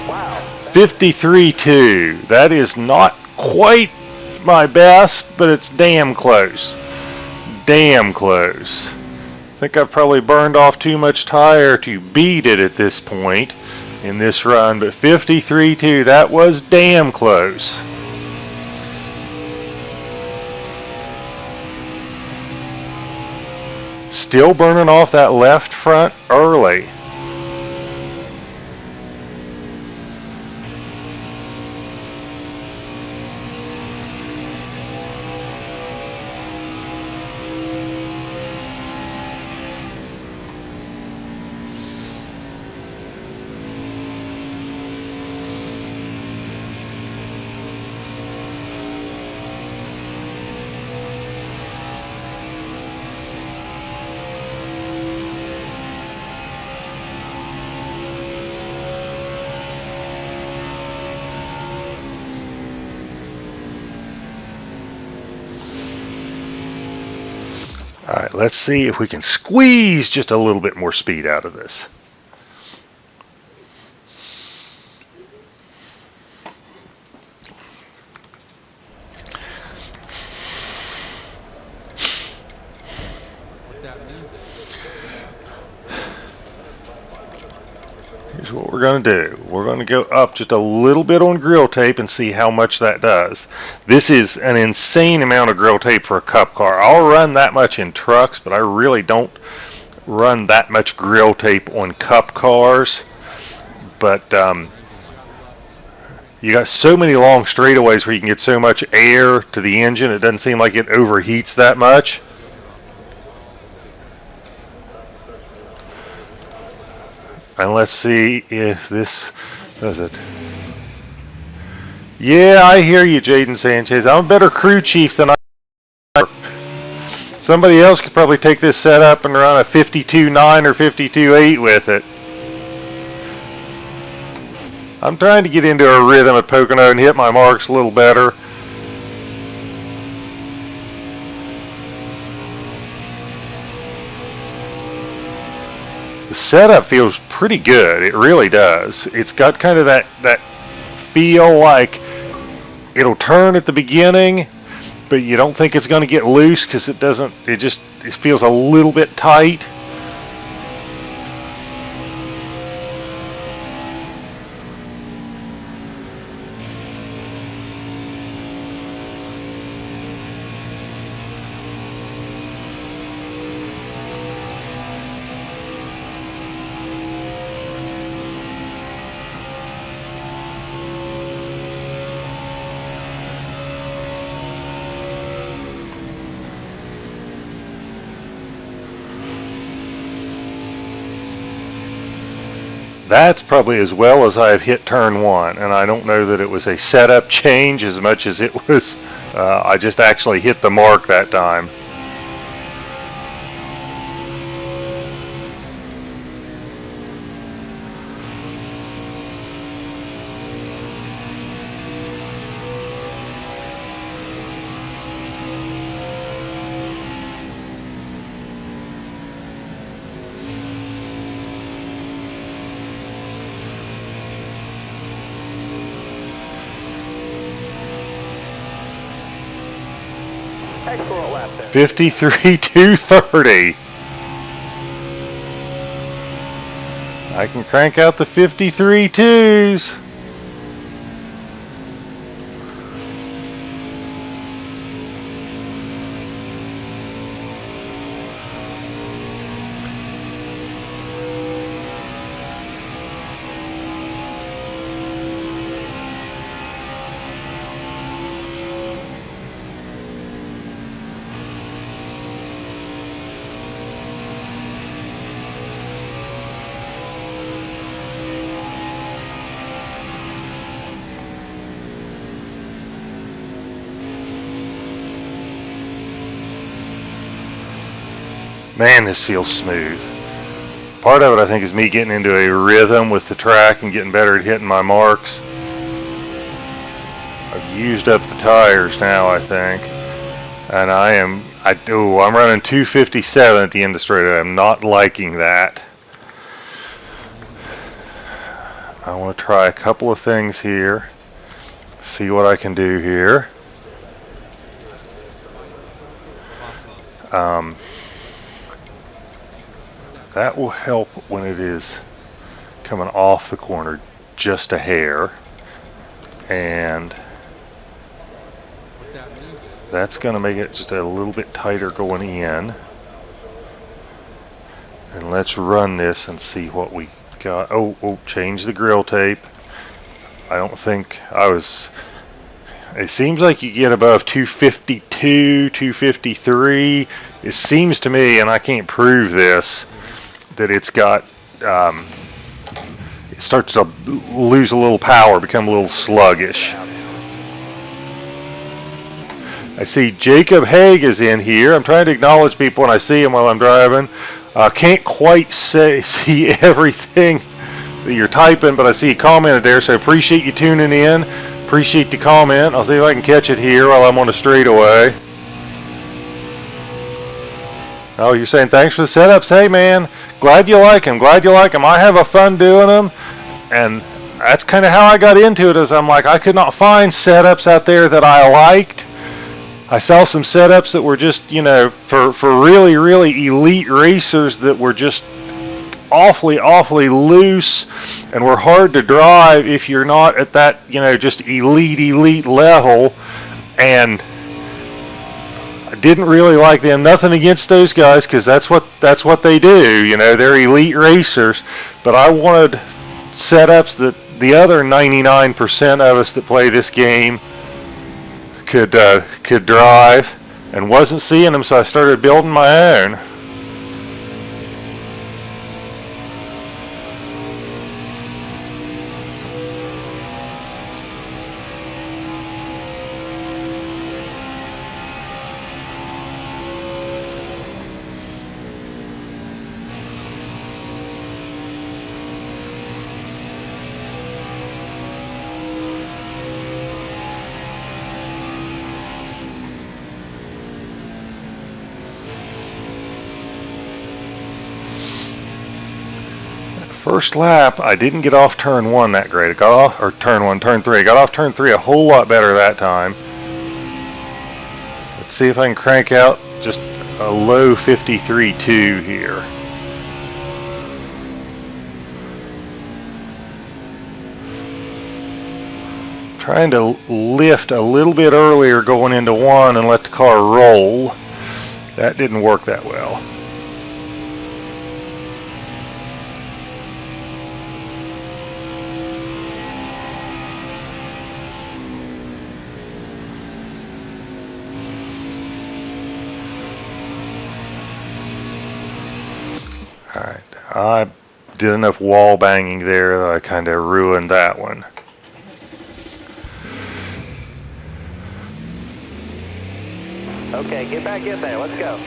Wow. 53.2. That is not quite my best, but it's damn close. Damn close. I think I've probably burned off too much tire to beat it at this point in this run, but 53.2, that was damn close. Still burning off that left front early. Alright, let's see if we can squeeze just a little bit more speed out of this. Here's what we're going to do. We're going to go up just a little bit on grill tape and see how much that does. This is an insane amount of grill tape for a cup car. I'll run that much in trucks, but I really don't run that much grill tape on cup cars. But you got so many long straightaways where you can get so much air to the engine, it doesn't seem like it overheats that much. And let's see if this does it. Yeah, I hear you, Jaden Sanchez. I'm a better crew chief than I am. Somebody else could probably take this setup and run a 52.9 or 52.8 with it. I'm trying to get into a rhythm at Pocono and hit my marks a little better. The setup feels pretty good. It really does. It's got kind of that feel like it'll turn at the beginning, but you don't think it's going to get loose because it doesn't. It feels a little bit tight. That's probably as well as I've hit turn one, and I don't know that it was a setup change as much as it was I just actually hit the mark that time. Explore lap there. 53.230. I can crank out the 53.2s. Man, this feels smooth. Part of it, I think, is me getting into a rhythm with the track and getting better at hitting my marks. I've used up the tires now, I think. And I'm running 257 at the end of straight. I'm not liking that. I want to try a couple of things here. See what I can do here. That will help when it is coming off the corner just a hair, and that's going to make it just a little bit tighter going in. And let's run this and see what we got. Oh, change the grill tape. I don't think I was. It seems like you get above 252, 253. It seems to me, and I can't prove this, that it's got, it starts to lose a little power, become a little sluggish. I see Jacob Haig is in here. I'm trying to acknowledge people when I see them while I'm driving. Can't quite see everything that you're typing, but I see you commented there, so I appreciate you tuning in. Appreciate the comment. I'll see if I can catch it here while I'm on a straightaway. Oh, you're saying thanks for the setups. Hey, man, glad you like them. Glad you like them. I have a fun doing them, and that's kind of how I got into it. Is I'm like, I could not find setups out there that I liked. I saw some setups that were just, you know, for really, really elite racers that were just awfully, awfully loose and were hard to drive if you're not at that, you know, just elite level. And I didn't really like them. Nothing against those guys, because that's what they do. You know, they're elite racers. But I wanted setups that the other 99% of us that play this game could drive, and wasn't seeing them, so I started building my own. First lap, I didn't get off turn 1 that great. I got off, or turn 3. I got off turn 3 a whole lot better that time. Let's see if I can crank out just a low 53.2 here. Trying to lift a little bit earlier going into 1 and let the car roll. That didn't work that well. Alright, I did enough wall banging there that I kind of ruined that one. Okay, get back in there. Let's go.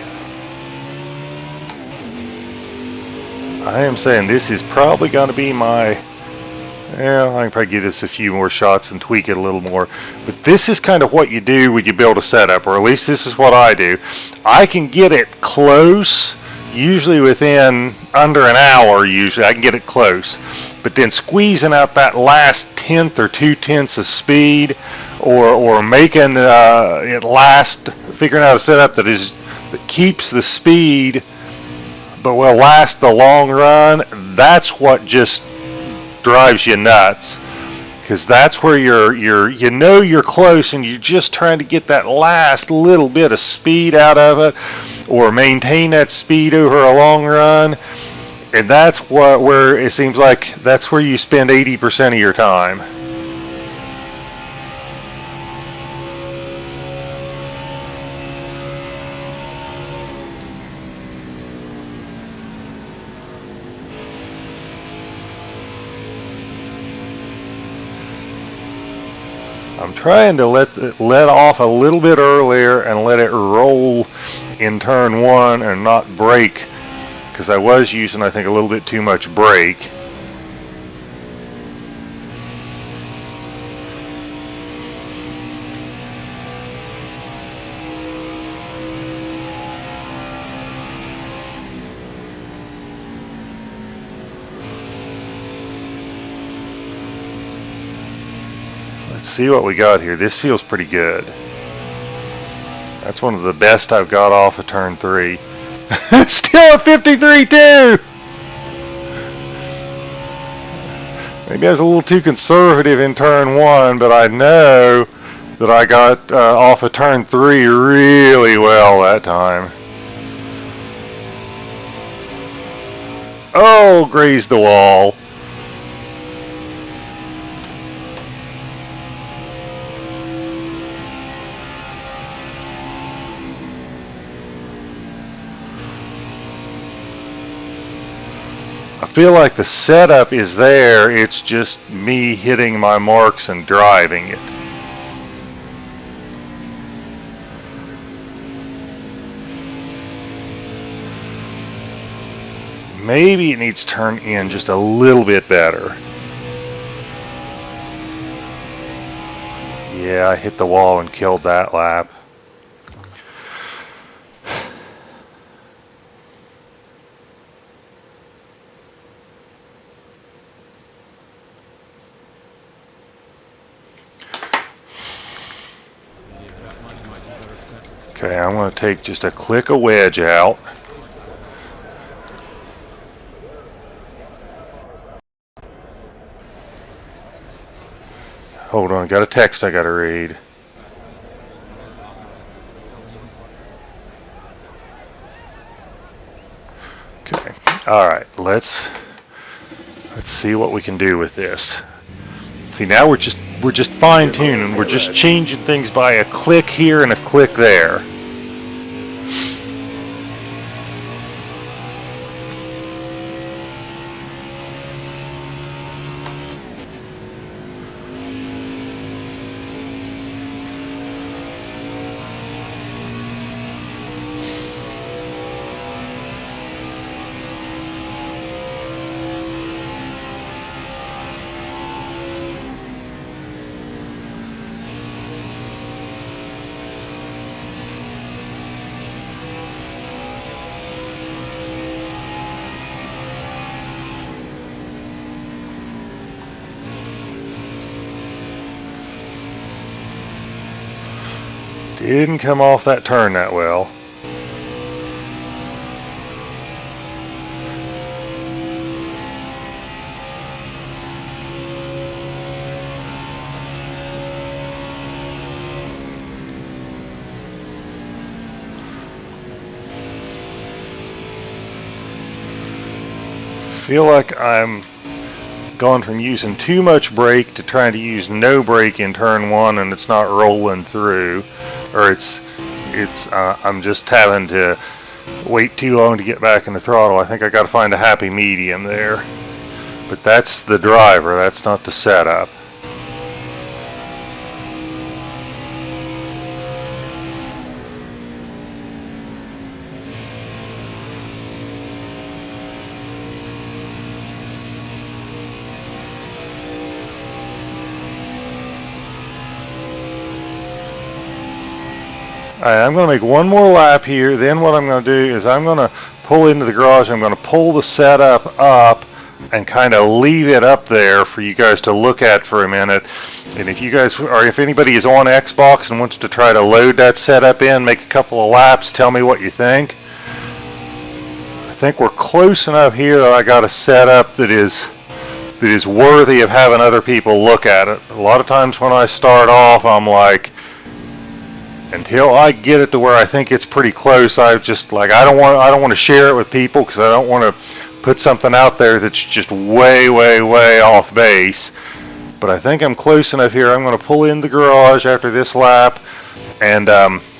I am saying this is probably going to be my... Yeah, I can probably give this a few more shots and tweak it a little more. But this is kind of what you do when you build a setup, or at least this is what I do. I can get it close, usually within under an hour, usually. I can get it close. But then squeezing out that last tenth or 2/10 of speed, or making it last, figuring out a setup that keeps the speed but will last the long run, that's what just drives you nuts, because that's where you know you're close and you're just trying to get that last little bit of speed out of it, or maintain that speed over a long run, and that's where it seems like that's where you spend 80% of your time. I'm trying to let off a little bit earlier and let it roll in turn 1 and not brake, because I was using, I think, a little bit too much brake. Let's see what we got here. This feels pretty good. That's one of the best I've got off of turn 3. Still a 53.2! Maybe I was a little too conservative in turn 1, but I know that I got off of turn 3 really well that time. Oh, grazed the wall. I feel like the setup is there, it's just me hitting my marks and driving it. Maybe it needs to turn in just a little bit better. Yeah, I hit the wall, and killed that lap. Okay, I'm going to take just a click of wedge out. Hold on, got a text I got to read. Okay, all right, let's see what we can do with this. See, now we're just fine-tuning. We're just changing things by a click here and a click there. Didn't come off that turn that well. Feel like I'm gone from using too much brake to trying to use no brake in turn one, and it's not rolling through, or I'm just having to wait too long to get back in the throttle. I think I got to find a happy medium there, but that's the driver, that's not the setup. Alright, I'm going to make one more lap here. Then what I'm going to do is I'm going to pull into the garage. I'm going to pull the setup up and kind of leave it up there for you guys to look at for a minute. And if you guys, or if anybody is on Xbox and wants to try to load that setup in, make a couple of laps, tell me what you think. I think we're close enough here that I got a setup that is worthy of having other people look at it. A lot of times when I start off, I'm like, until I get it to where I think it's pretty close, I just like I don't want to share it with people because I don't want to put something out there that's just way off base. But I think I'm close enough here. I'm going to pull in the garage after this lap and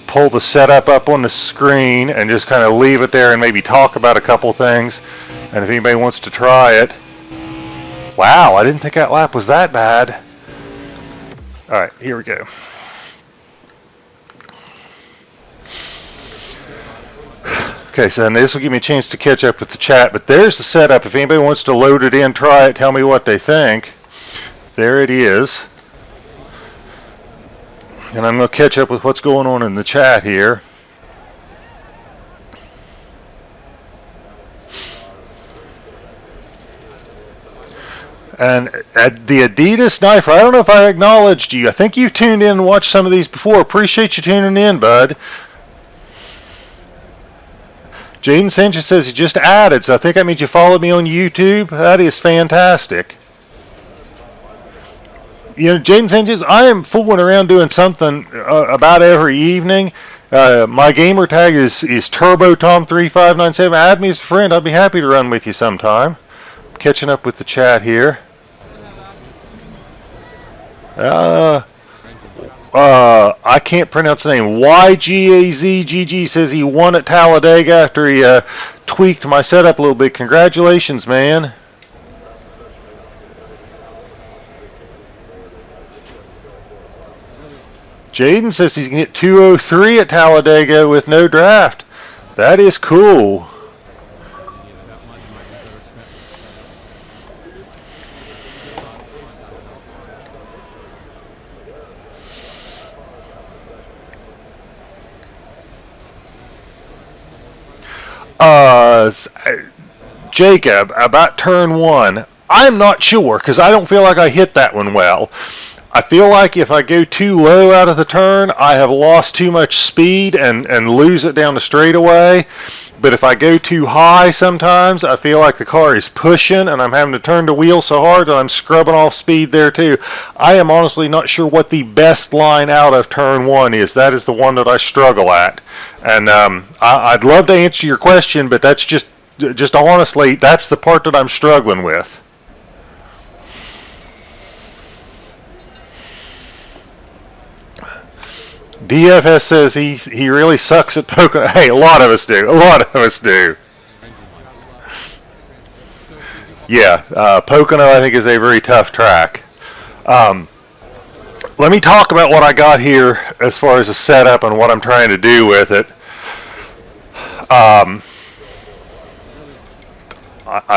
pull the setup up on the screen and just kind of leave it there and maybe talk about a couple things. And if anybody wants to try it. Wow, I didn't think that lap was that bad. All right, here we go. Okay, so then this will give me a chance to catch up with the chat, but there's the setup. If anybody wants to load it in, try it, tell me what they think. There it is. And I'm going to catch up with what's going on in the chat here. And the Adidas Sniper, I don't know if I acknowledged you. I think you've tuned in and watched some of these before. Appreciate you tuning in, bud. Jaden Sanchez says you just added, so I think that means you followed me on YouTube. That is fantastic. You know, Jaden Sanchez, I am fooling around doing something about every evening. My gamer tag is TurboTom3597. Add me as a friend. I'd be happy to run with you sometime. Catching up with the chat here. I can't pronounce the name. YGAZGG says he won at Talladega after he tweaked my setup a little bit. Congratulations, man. Jaden says he's going to get 203 at Talladega with no draft. That is cool. Jacob, about turn one, I'm not sure because I don't feel like I hit that one well. I feel like if I go too low out of the turn, I have lost too much speed and lose it down the straightaway. But if I go too high sometimes, I feel like the car is pushing and I'm having to turn the wheel so hard that I'm scrubbing off speed there too. I am honestly not sure what the best line out of turn one is. That is the one that I struggle at. And I'd love to answer your question, but that's just honestly, that's the part that I'm struggling with. DFS says he really sucks at Pocono. Hey, a lot of us do. A lot of us do. Yeah, Pocono I think is a very tough track. Let me talk about what I got here as far as the setup and what I'm trying to do with it. I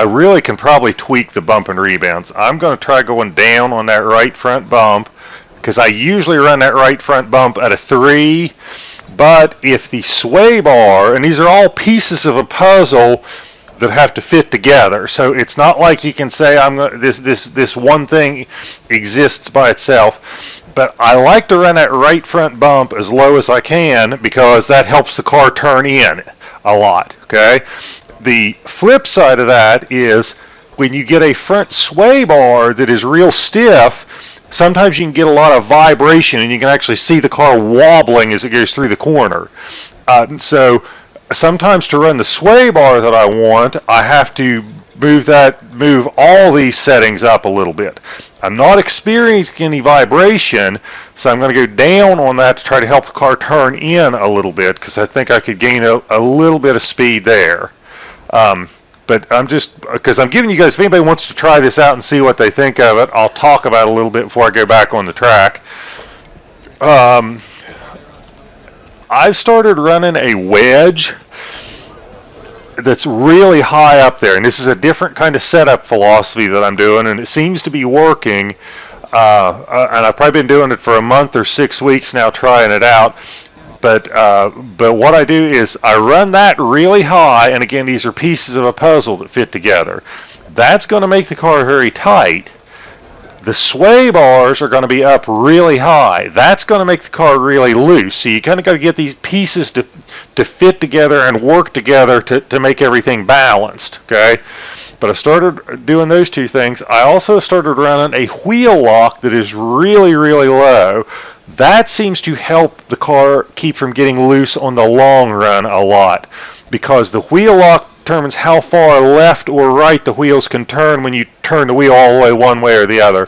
really can probably tweak the bump and rebounds. I'm going to try going down on that right front bump because I usually run that right front bump at a 3. But if the sway bar, and these are all pieces of a puzzle that have to fit together, so it's not like you can say this one thing exists by itself. But I like to run that right front bump as low as I can because that helps the car turn in a lot. Okay. The flip side of that is when you get a front sway bar that is real stiff, sometimes you can get a lot of vibration and you can actually see the car wobbling as it goes through the corner. So sometimes to run the sway bar that I want, I have to move all these settings up a little bit. I'm not experiencing any vibration, so I'm going to go down on that to try to help the car turn in a little bit because I think I could gain a little bit of speed there. But I'm just, because I'm giving you guys, if anybody wants to try this out and see what they think of it, I'll talk about it a little bit before I go back on the track. I've started running a wedge that's really high up there, and this is a different kind of setup philosophy that I'm doing, and it seems to be working. And I've probably been doing it for a month or 6 weeks now, trying it out. But what I do is I run that really high, and again, these are pieces of a puzzle that fit together. That's going to make the car very tight. The sway bars are going to be up really high. That's going to make the car really loose. So you kind of got to get these pieces to fit together and work together to make everything balanced. Okay. But I started doing those two things. I also started running a wheel lock that is really, really low. That seems to help the car keep from getting loose on the long run a lot, because the wheel lock determines how far left or right the wheels can turn when you turn the wheel all the way one way or the other.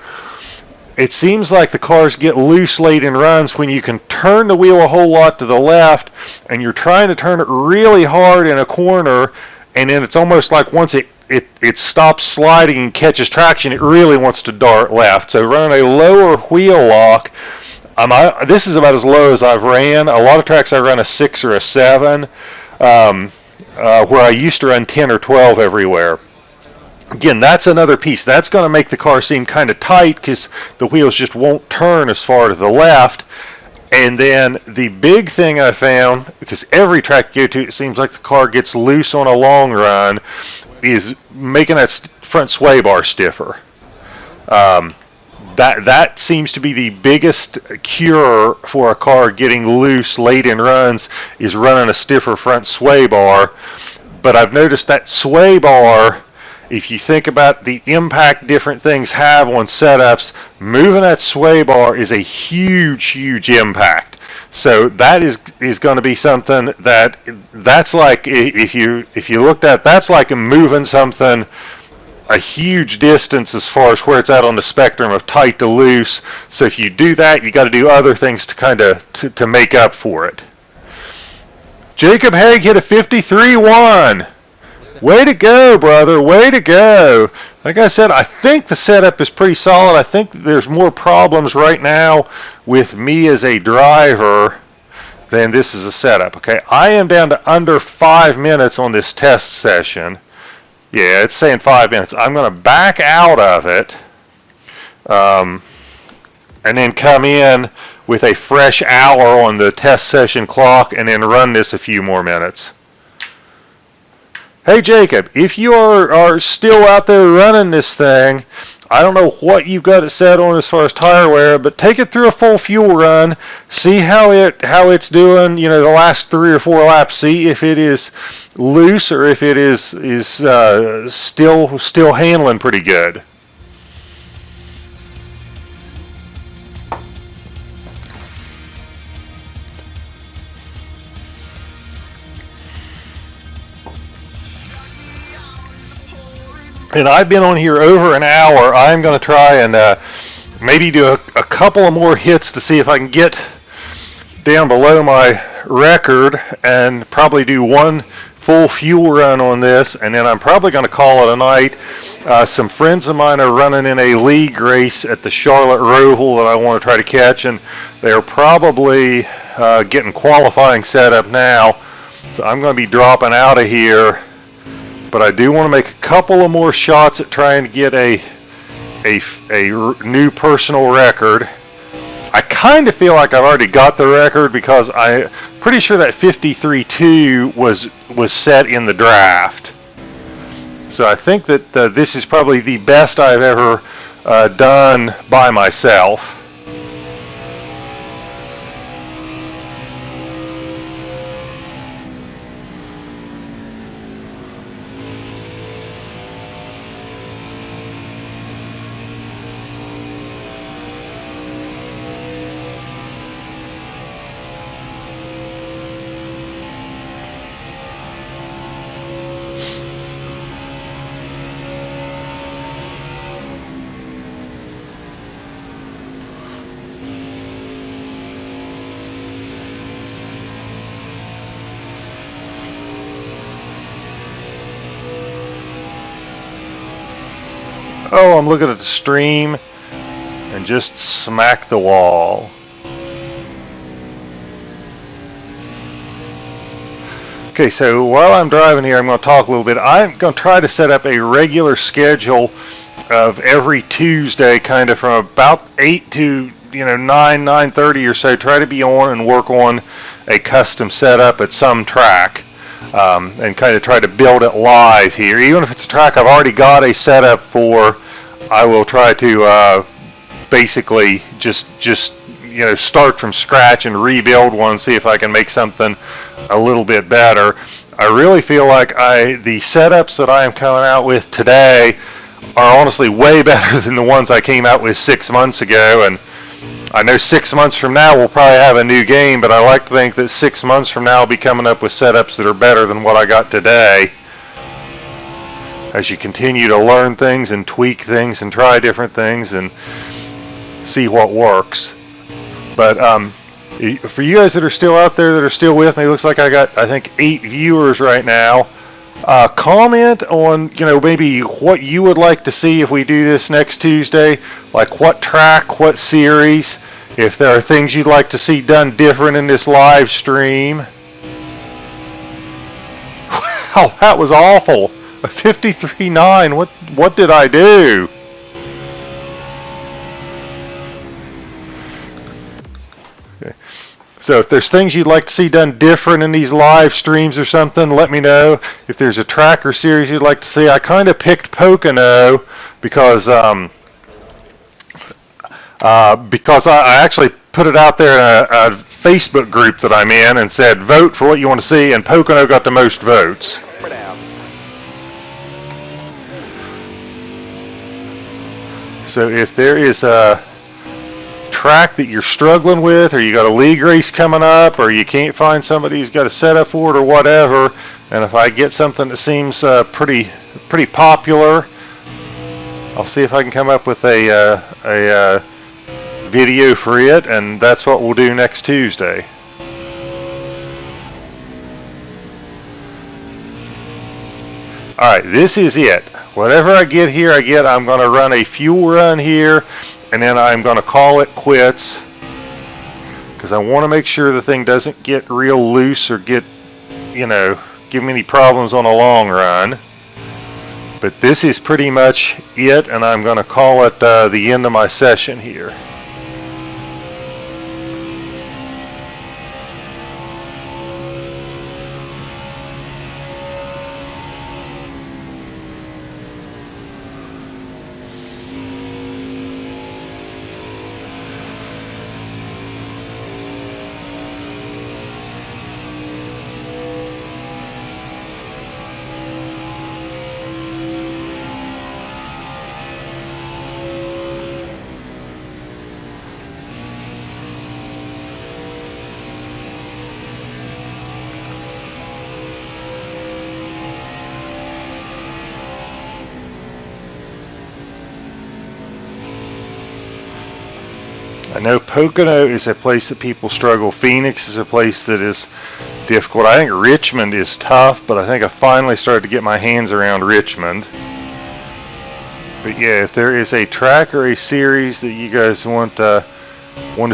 It seems like the cars get loose late in runs when you can turn the wheel a whole lot to the left and you're trying to turn it really hard in a corner, and then it's almost like once it stops sliding and catches traction, it really wants to dart left. So running a lower wheel lock, this is about as low as I've ran. A lot of tracks I run a 6 or a 7, where I used to run 10 or 12 everywhere. Again, that's another piece. That's going to make the car seem kind of tight because the wheels just won't turn as far to the left. And then the big thing I found, because every track you go to, it seems like the car gets loose on a long run, is making that front sway bar stiffer. That seems to be the biggest cure for a car getting loose late in runs, is running a stiffer front sway bar. But I've noticed that sway bar, if you think about the impact different things have on setups, moving that sway bar is a huge, huge impact. So that is going to be something that's like, if you looked at, that's like moving something a huge distance as far as where it's at on the spectrum of tight to loose. So if you do that, you got to do other things to kind of to make up for it. Jacob Haig hit a 53-1. Way to go, brother. Way to go. Like I said, I think the setup is pretty solid. I think there's more problems right now with me as a driver than this is a setup. Okay, I am down to under 5 minutes on this test session. Yeah, it's saying 5 minutes. I'm going to back out of it and then come in with a fresh hour on the test session clock and then run this a few more minutes. Hey Jacob, if you are still out there running this thing, I don't know what you've got it set on as far as tire wear, but take it through a full fuel run, see how it's doing. You know, the last 3 or 4 laps. See if it is loose or if it is still handling pretty good. And I've been on here over an hour. I'm going to try and maybe do a couple of more hits to see if I can get down below my record, and probably do one full fuel run on this, and then I'm probably going to call it a night. Some friends of mine are running in a league race at the Charlotte Roval that I want to try to catch, and they're probably getting qualifying set up now. So I'm going to be dropping out of here. But I do want to make a couple of more shots at trying to get a new personal record. I kind of feel like I've already got the record because I'm pretty sure that 53.2 was set in the draft. So I think that this is probably the best I've ever done by myself. Oh, I'm looking at the stream and just smack the wall. Okay, so while I'm driving here, I'm going to talk a little bit. I'm going to try to set up a regular schedule of every Tuesday, kind of from about 8 to 9:30 or so. Try to be on and work on a custom setup at some track. And kind of try to build it live here. Even if it's a track I've already got a setup for, I will try to basically just start from scratch and rebuild one, see if I can make something a little bit better. I really feel like the setups that I am coming out with today are honestly way better than the ones I came out with 6 months ago, and I know 6 months from now we'll probably have a new game, but I like to think that 6 months from now I'll be coming up with setups that are better than what I got today. As you continue to learn things and tweak things and try different things and see what works. But for you guys that are still out there, that are still with me, it looks like I got, I think, 8 viewers right now. Comment on, maybe what you would like to see if we do this next Tuesday, like what track, what series, if there are things you'd like to see done different in this live stream. Wow, that was awful. A 53.9, what did I do? Okay. So if there's things you'd like to see done different in these live streams or something, let me know. If there's a track or series you'd like to see, I kind of picked Pocono because I actually put it out there in a Facebook group that I'm in and said vote for what you want to see, and Pocono got the most votes. So if there is a track that you're struggling with, or you got a league race coming up, or you can't find somebody who's got a setup for it or whatever, and if I get something that seems pretty popular, I'll see if I can come up with a video for it, and that's what we'll do next Tuesday. Alright, this is it. Whatever I get here, I'm going to run a fuel run here, and then I'm going to call it quits, because I want to make sure the thing doesn't get real loose or give me any problems on a long run. But this is pretty much it, and I'm going to call it the end of my session here. I know Pocono is a place that people struggle. Phoenix is a place that is difficult. I think Richmond is tough, but I think I finally started to get my hands around Richmond. But yeah, if there is a track or a series that you guys want to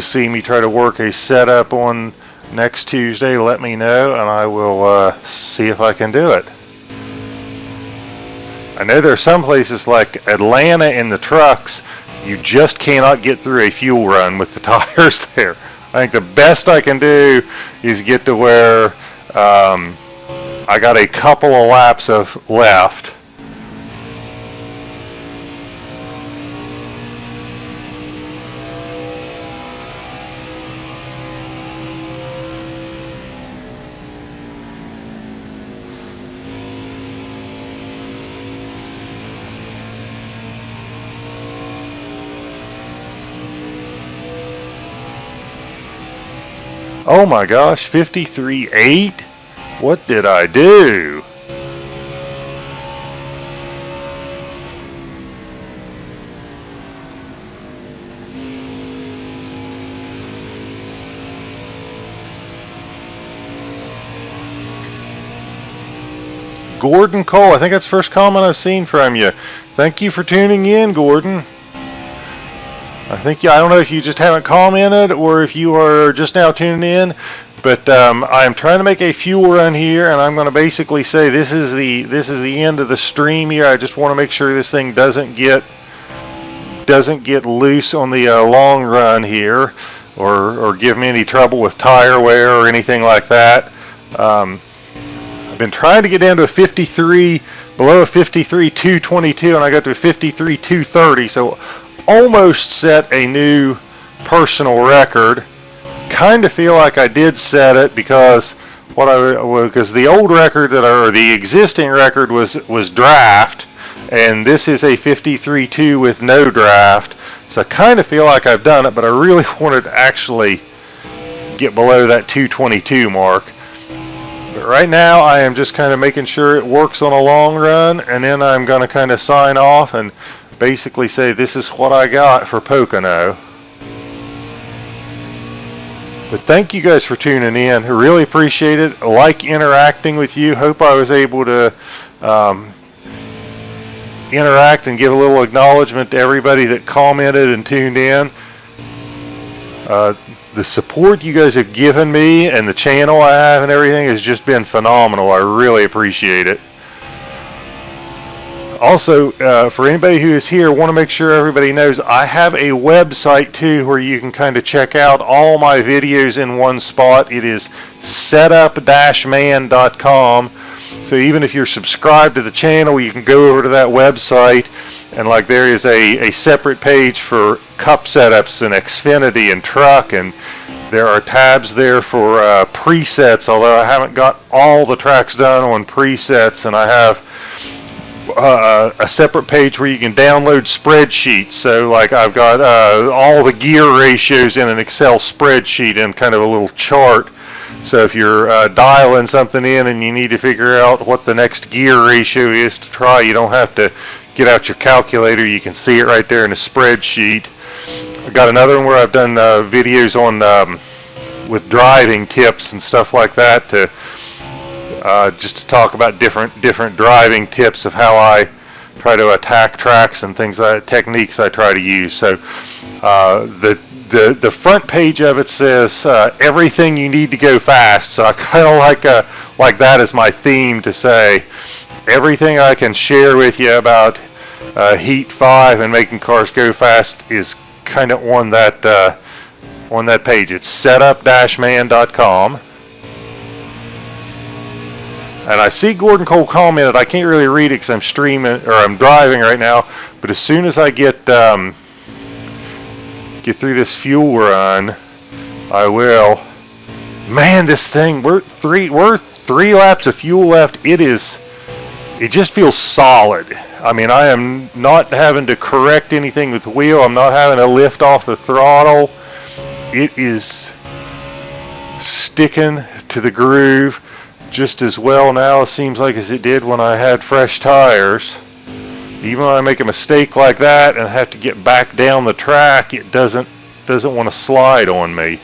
see me try to work a setup on next Tuesday, let me know and I will see if I can do it. I know there are some places like Atlanta in the trucks, you just cannot get through a fuel run with the tires there. I think the best I can do is get to where I got a couple of laps of left. Oh my gosh, 53.8? What did I do? Gordon Cole, I think that's the first comment I've seen from you. Thank you for tuning in, Gordon. I don't know if you just haven't commented or if you are just now tuning in, but I'm trying to make a fuel run here, and I'm going to basically say this is the end of the stream here. I just want to make sure this thing doesn't get loose on the long run here, or give me any trouble with tire wear or anything like that. I've been trying to get down to a 53, below a 53.222, and I got to a 53.230, so almost set a new personal record. Kind of feel like I did set it because the old record or the existing record was draft, and this is a 53.2 with no draft. So I kind of feel like I've done it, but I really wanted to actually get below that 222 mark. But right now I am just kind of making sure it works on a long run, and then I'm going to kind of sign off and basically say this is what I got for Pocono. But thank you guys for tuning in. I really appreciate it. I like interacting with you. Hope I was able to interact and give a little acknowledgement to everybody that commented and tuned in. The support you guys have given me and the channel I have and everything has just been phenomenal. I really appreciate it. Also, for anybody who is here, I want to make sure everybody knows I have a website too where you can kind of check out all my videos in one spot. It is setup-man.com. So even if you're subscribed to the channel, you can go over to that website, and like there is a separate page for cup setups and Xfinity and truck, and there are tabs there for presets, although I haven't got all the tracks done on presets, and I have a separate page where you can download spreadsheets. So like I've got all the gear ratios in an Excel spreadsheet and kind of a little chart. So if you're dialing something in and you need to figure out what the next gear ratio is to try, you don't have to get out your calculator. You can see it right there in a spreadsheet. I've got another one where I've done videos on with driving tips and stuff like that, to just to talk about different driving tips of how I try to attack tracks and things, techniques I try to use. So the front page of it says everything you need to go fast. So I kind of like that as my theme, to say everything I can share with you about Heat 5 and making cars go fast is kind of on that page. It's setup-man.com. And I see Gordon Cole commented. I can't really read it because I'm streaming, or I'm driving right now. But as soon as I get through this fuel run, I will. Man, this thing, we're three laps of fuel left. It just feels solid. I mean, I am not having to correct anything with the wheel. I'm not having to lift off the throttle. It is sticking to the groove just as well now, it seems like, as it did when I had fresh tires. Even when I make a mistake like that and have to get back down the track, it doesn't doesn't want to slide on me.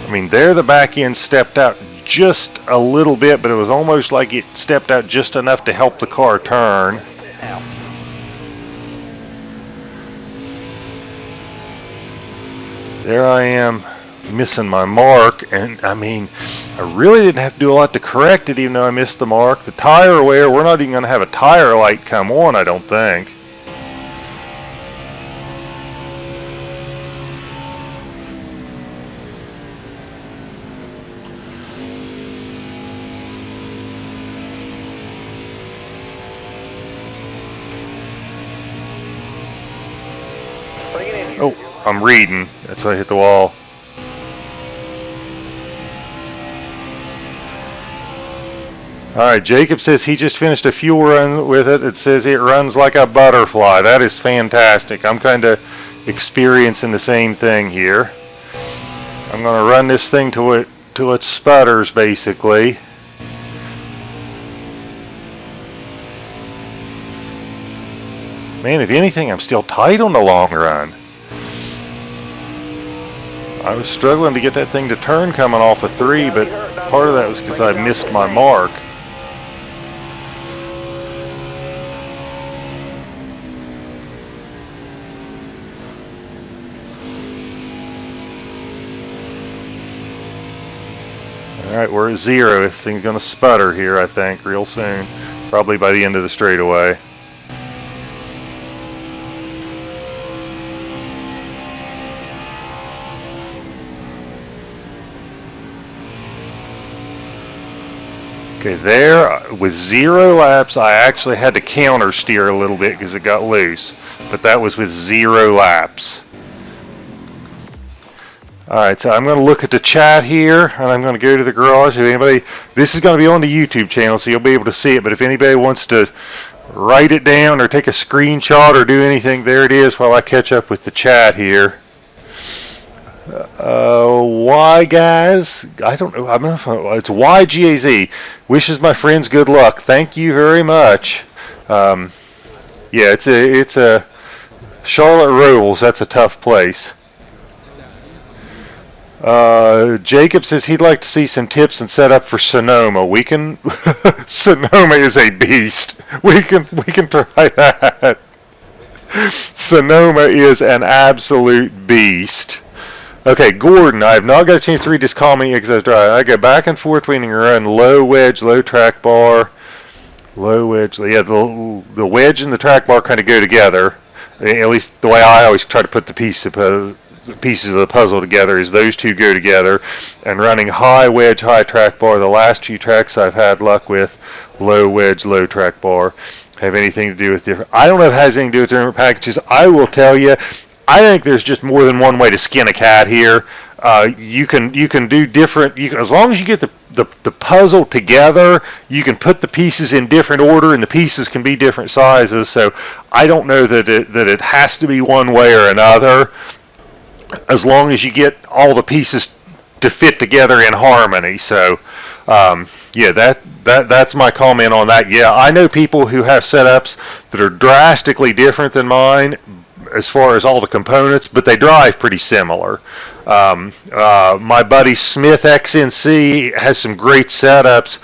I mean, there the back end stepped out just a little bit, but it was almost like it stepped out just enough to help the car turn. There I am, missing my mark, and I mean, I really didn't have to do a lot to correct it, even though I missed the mark. The tire wear, we're not even going to have a tire light come on, I don't think. Oh, I'm reading. That's why I hit the wall. Alright, Jacob says he just finished a fuel run with it. It says it runs like a butterfly. That is fantastic. I'm kind of experiencing the same thing here. I'm going to run this thing till it sputters, basically. Man, if anything, I'm still tight on the long run. I was struggling to get that thing to turn coming off of 3, but part of that was because I missed my mark. Alright, we're at 0. This thing's going to sputter here, I think, real soon. Probably by the end of the straightaway. Okay, there, with 0 laps, I actually had to counter steer a little bit because it got loose. But that was with 0 laps. Alright, so I'm going to look at the chat here, and I'm going to go to the garage. If anybody, this is going to be on the YouTube channel, so you'll be able to see it. But if anybody wants to write it down or take a screenshot or do anything, there it is while I catch up with the chat here. Why, guys? I don't know. It's YGAZ. Wishes my friends good luck. Thank you very much. Yeah, it's a Charlotte Robles. That's a tough place. Jacob says he'd like to see some tips and setup for Sonoma. We can. Sonoma is a beast. We can try that. Sonoma is an absolute beast. Okay, Gordon, I have not got a chance to read this comment yet because I was driving. I go back and forth when you run low wedge, low track bar, low wedge. Yeah, the wedge and the track bar kind of go together. At least the way I always try to put the pieces of the puzzle together is those two go together. And running high wedge, high track bar, the last 2 tracks I've had luck with, low wedge, low track bar, have anything to do with different. I don't know if it has anything to do with different packages. I will tell you, I think there's just more than one way to skin a cat here. You can do different. As long as you get the puzzle together, you can put the pieces in different order, and the pieces can be different sizes. So I don't know that it has to be one way or another. As long as you get all the pieces to fit together in harmony. So yeah, that's my comment on that. Yeah, I know people who have setups that are drastically different than mine as far as all the components, but they drive pretty similar. My buddy Smith XNC has some great setups,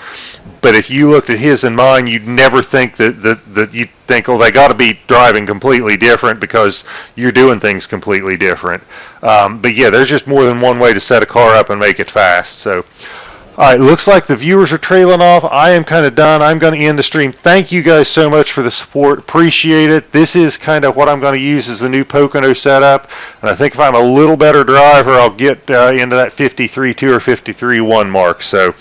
but if you looked at his and mine, you'd never think that you'd think, oh, they got to be driving completely different because you're doing things completely different. But yeah, there's just more than one way to set a car up and make it fast. So, all right, looks like the viewers are trailing off. I am kind of done. I'm going to end the stream. Thank you guys so much for the support. Appreciate it. This is kind of what I'm going to use as the new Pocono setup. And I think if I'm a little better driver, I'll get into that 53.2 or 53.1 mark. So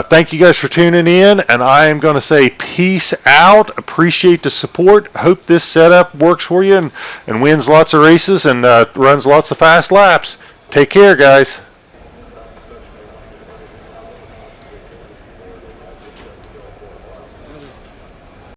thank you guys for tuning in. And I am going to say peace out. Appreciate the support. Hope this setup works for you and wins lots of races and runs lots of fast laps. Take care, guys.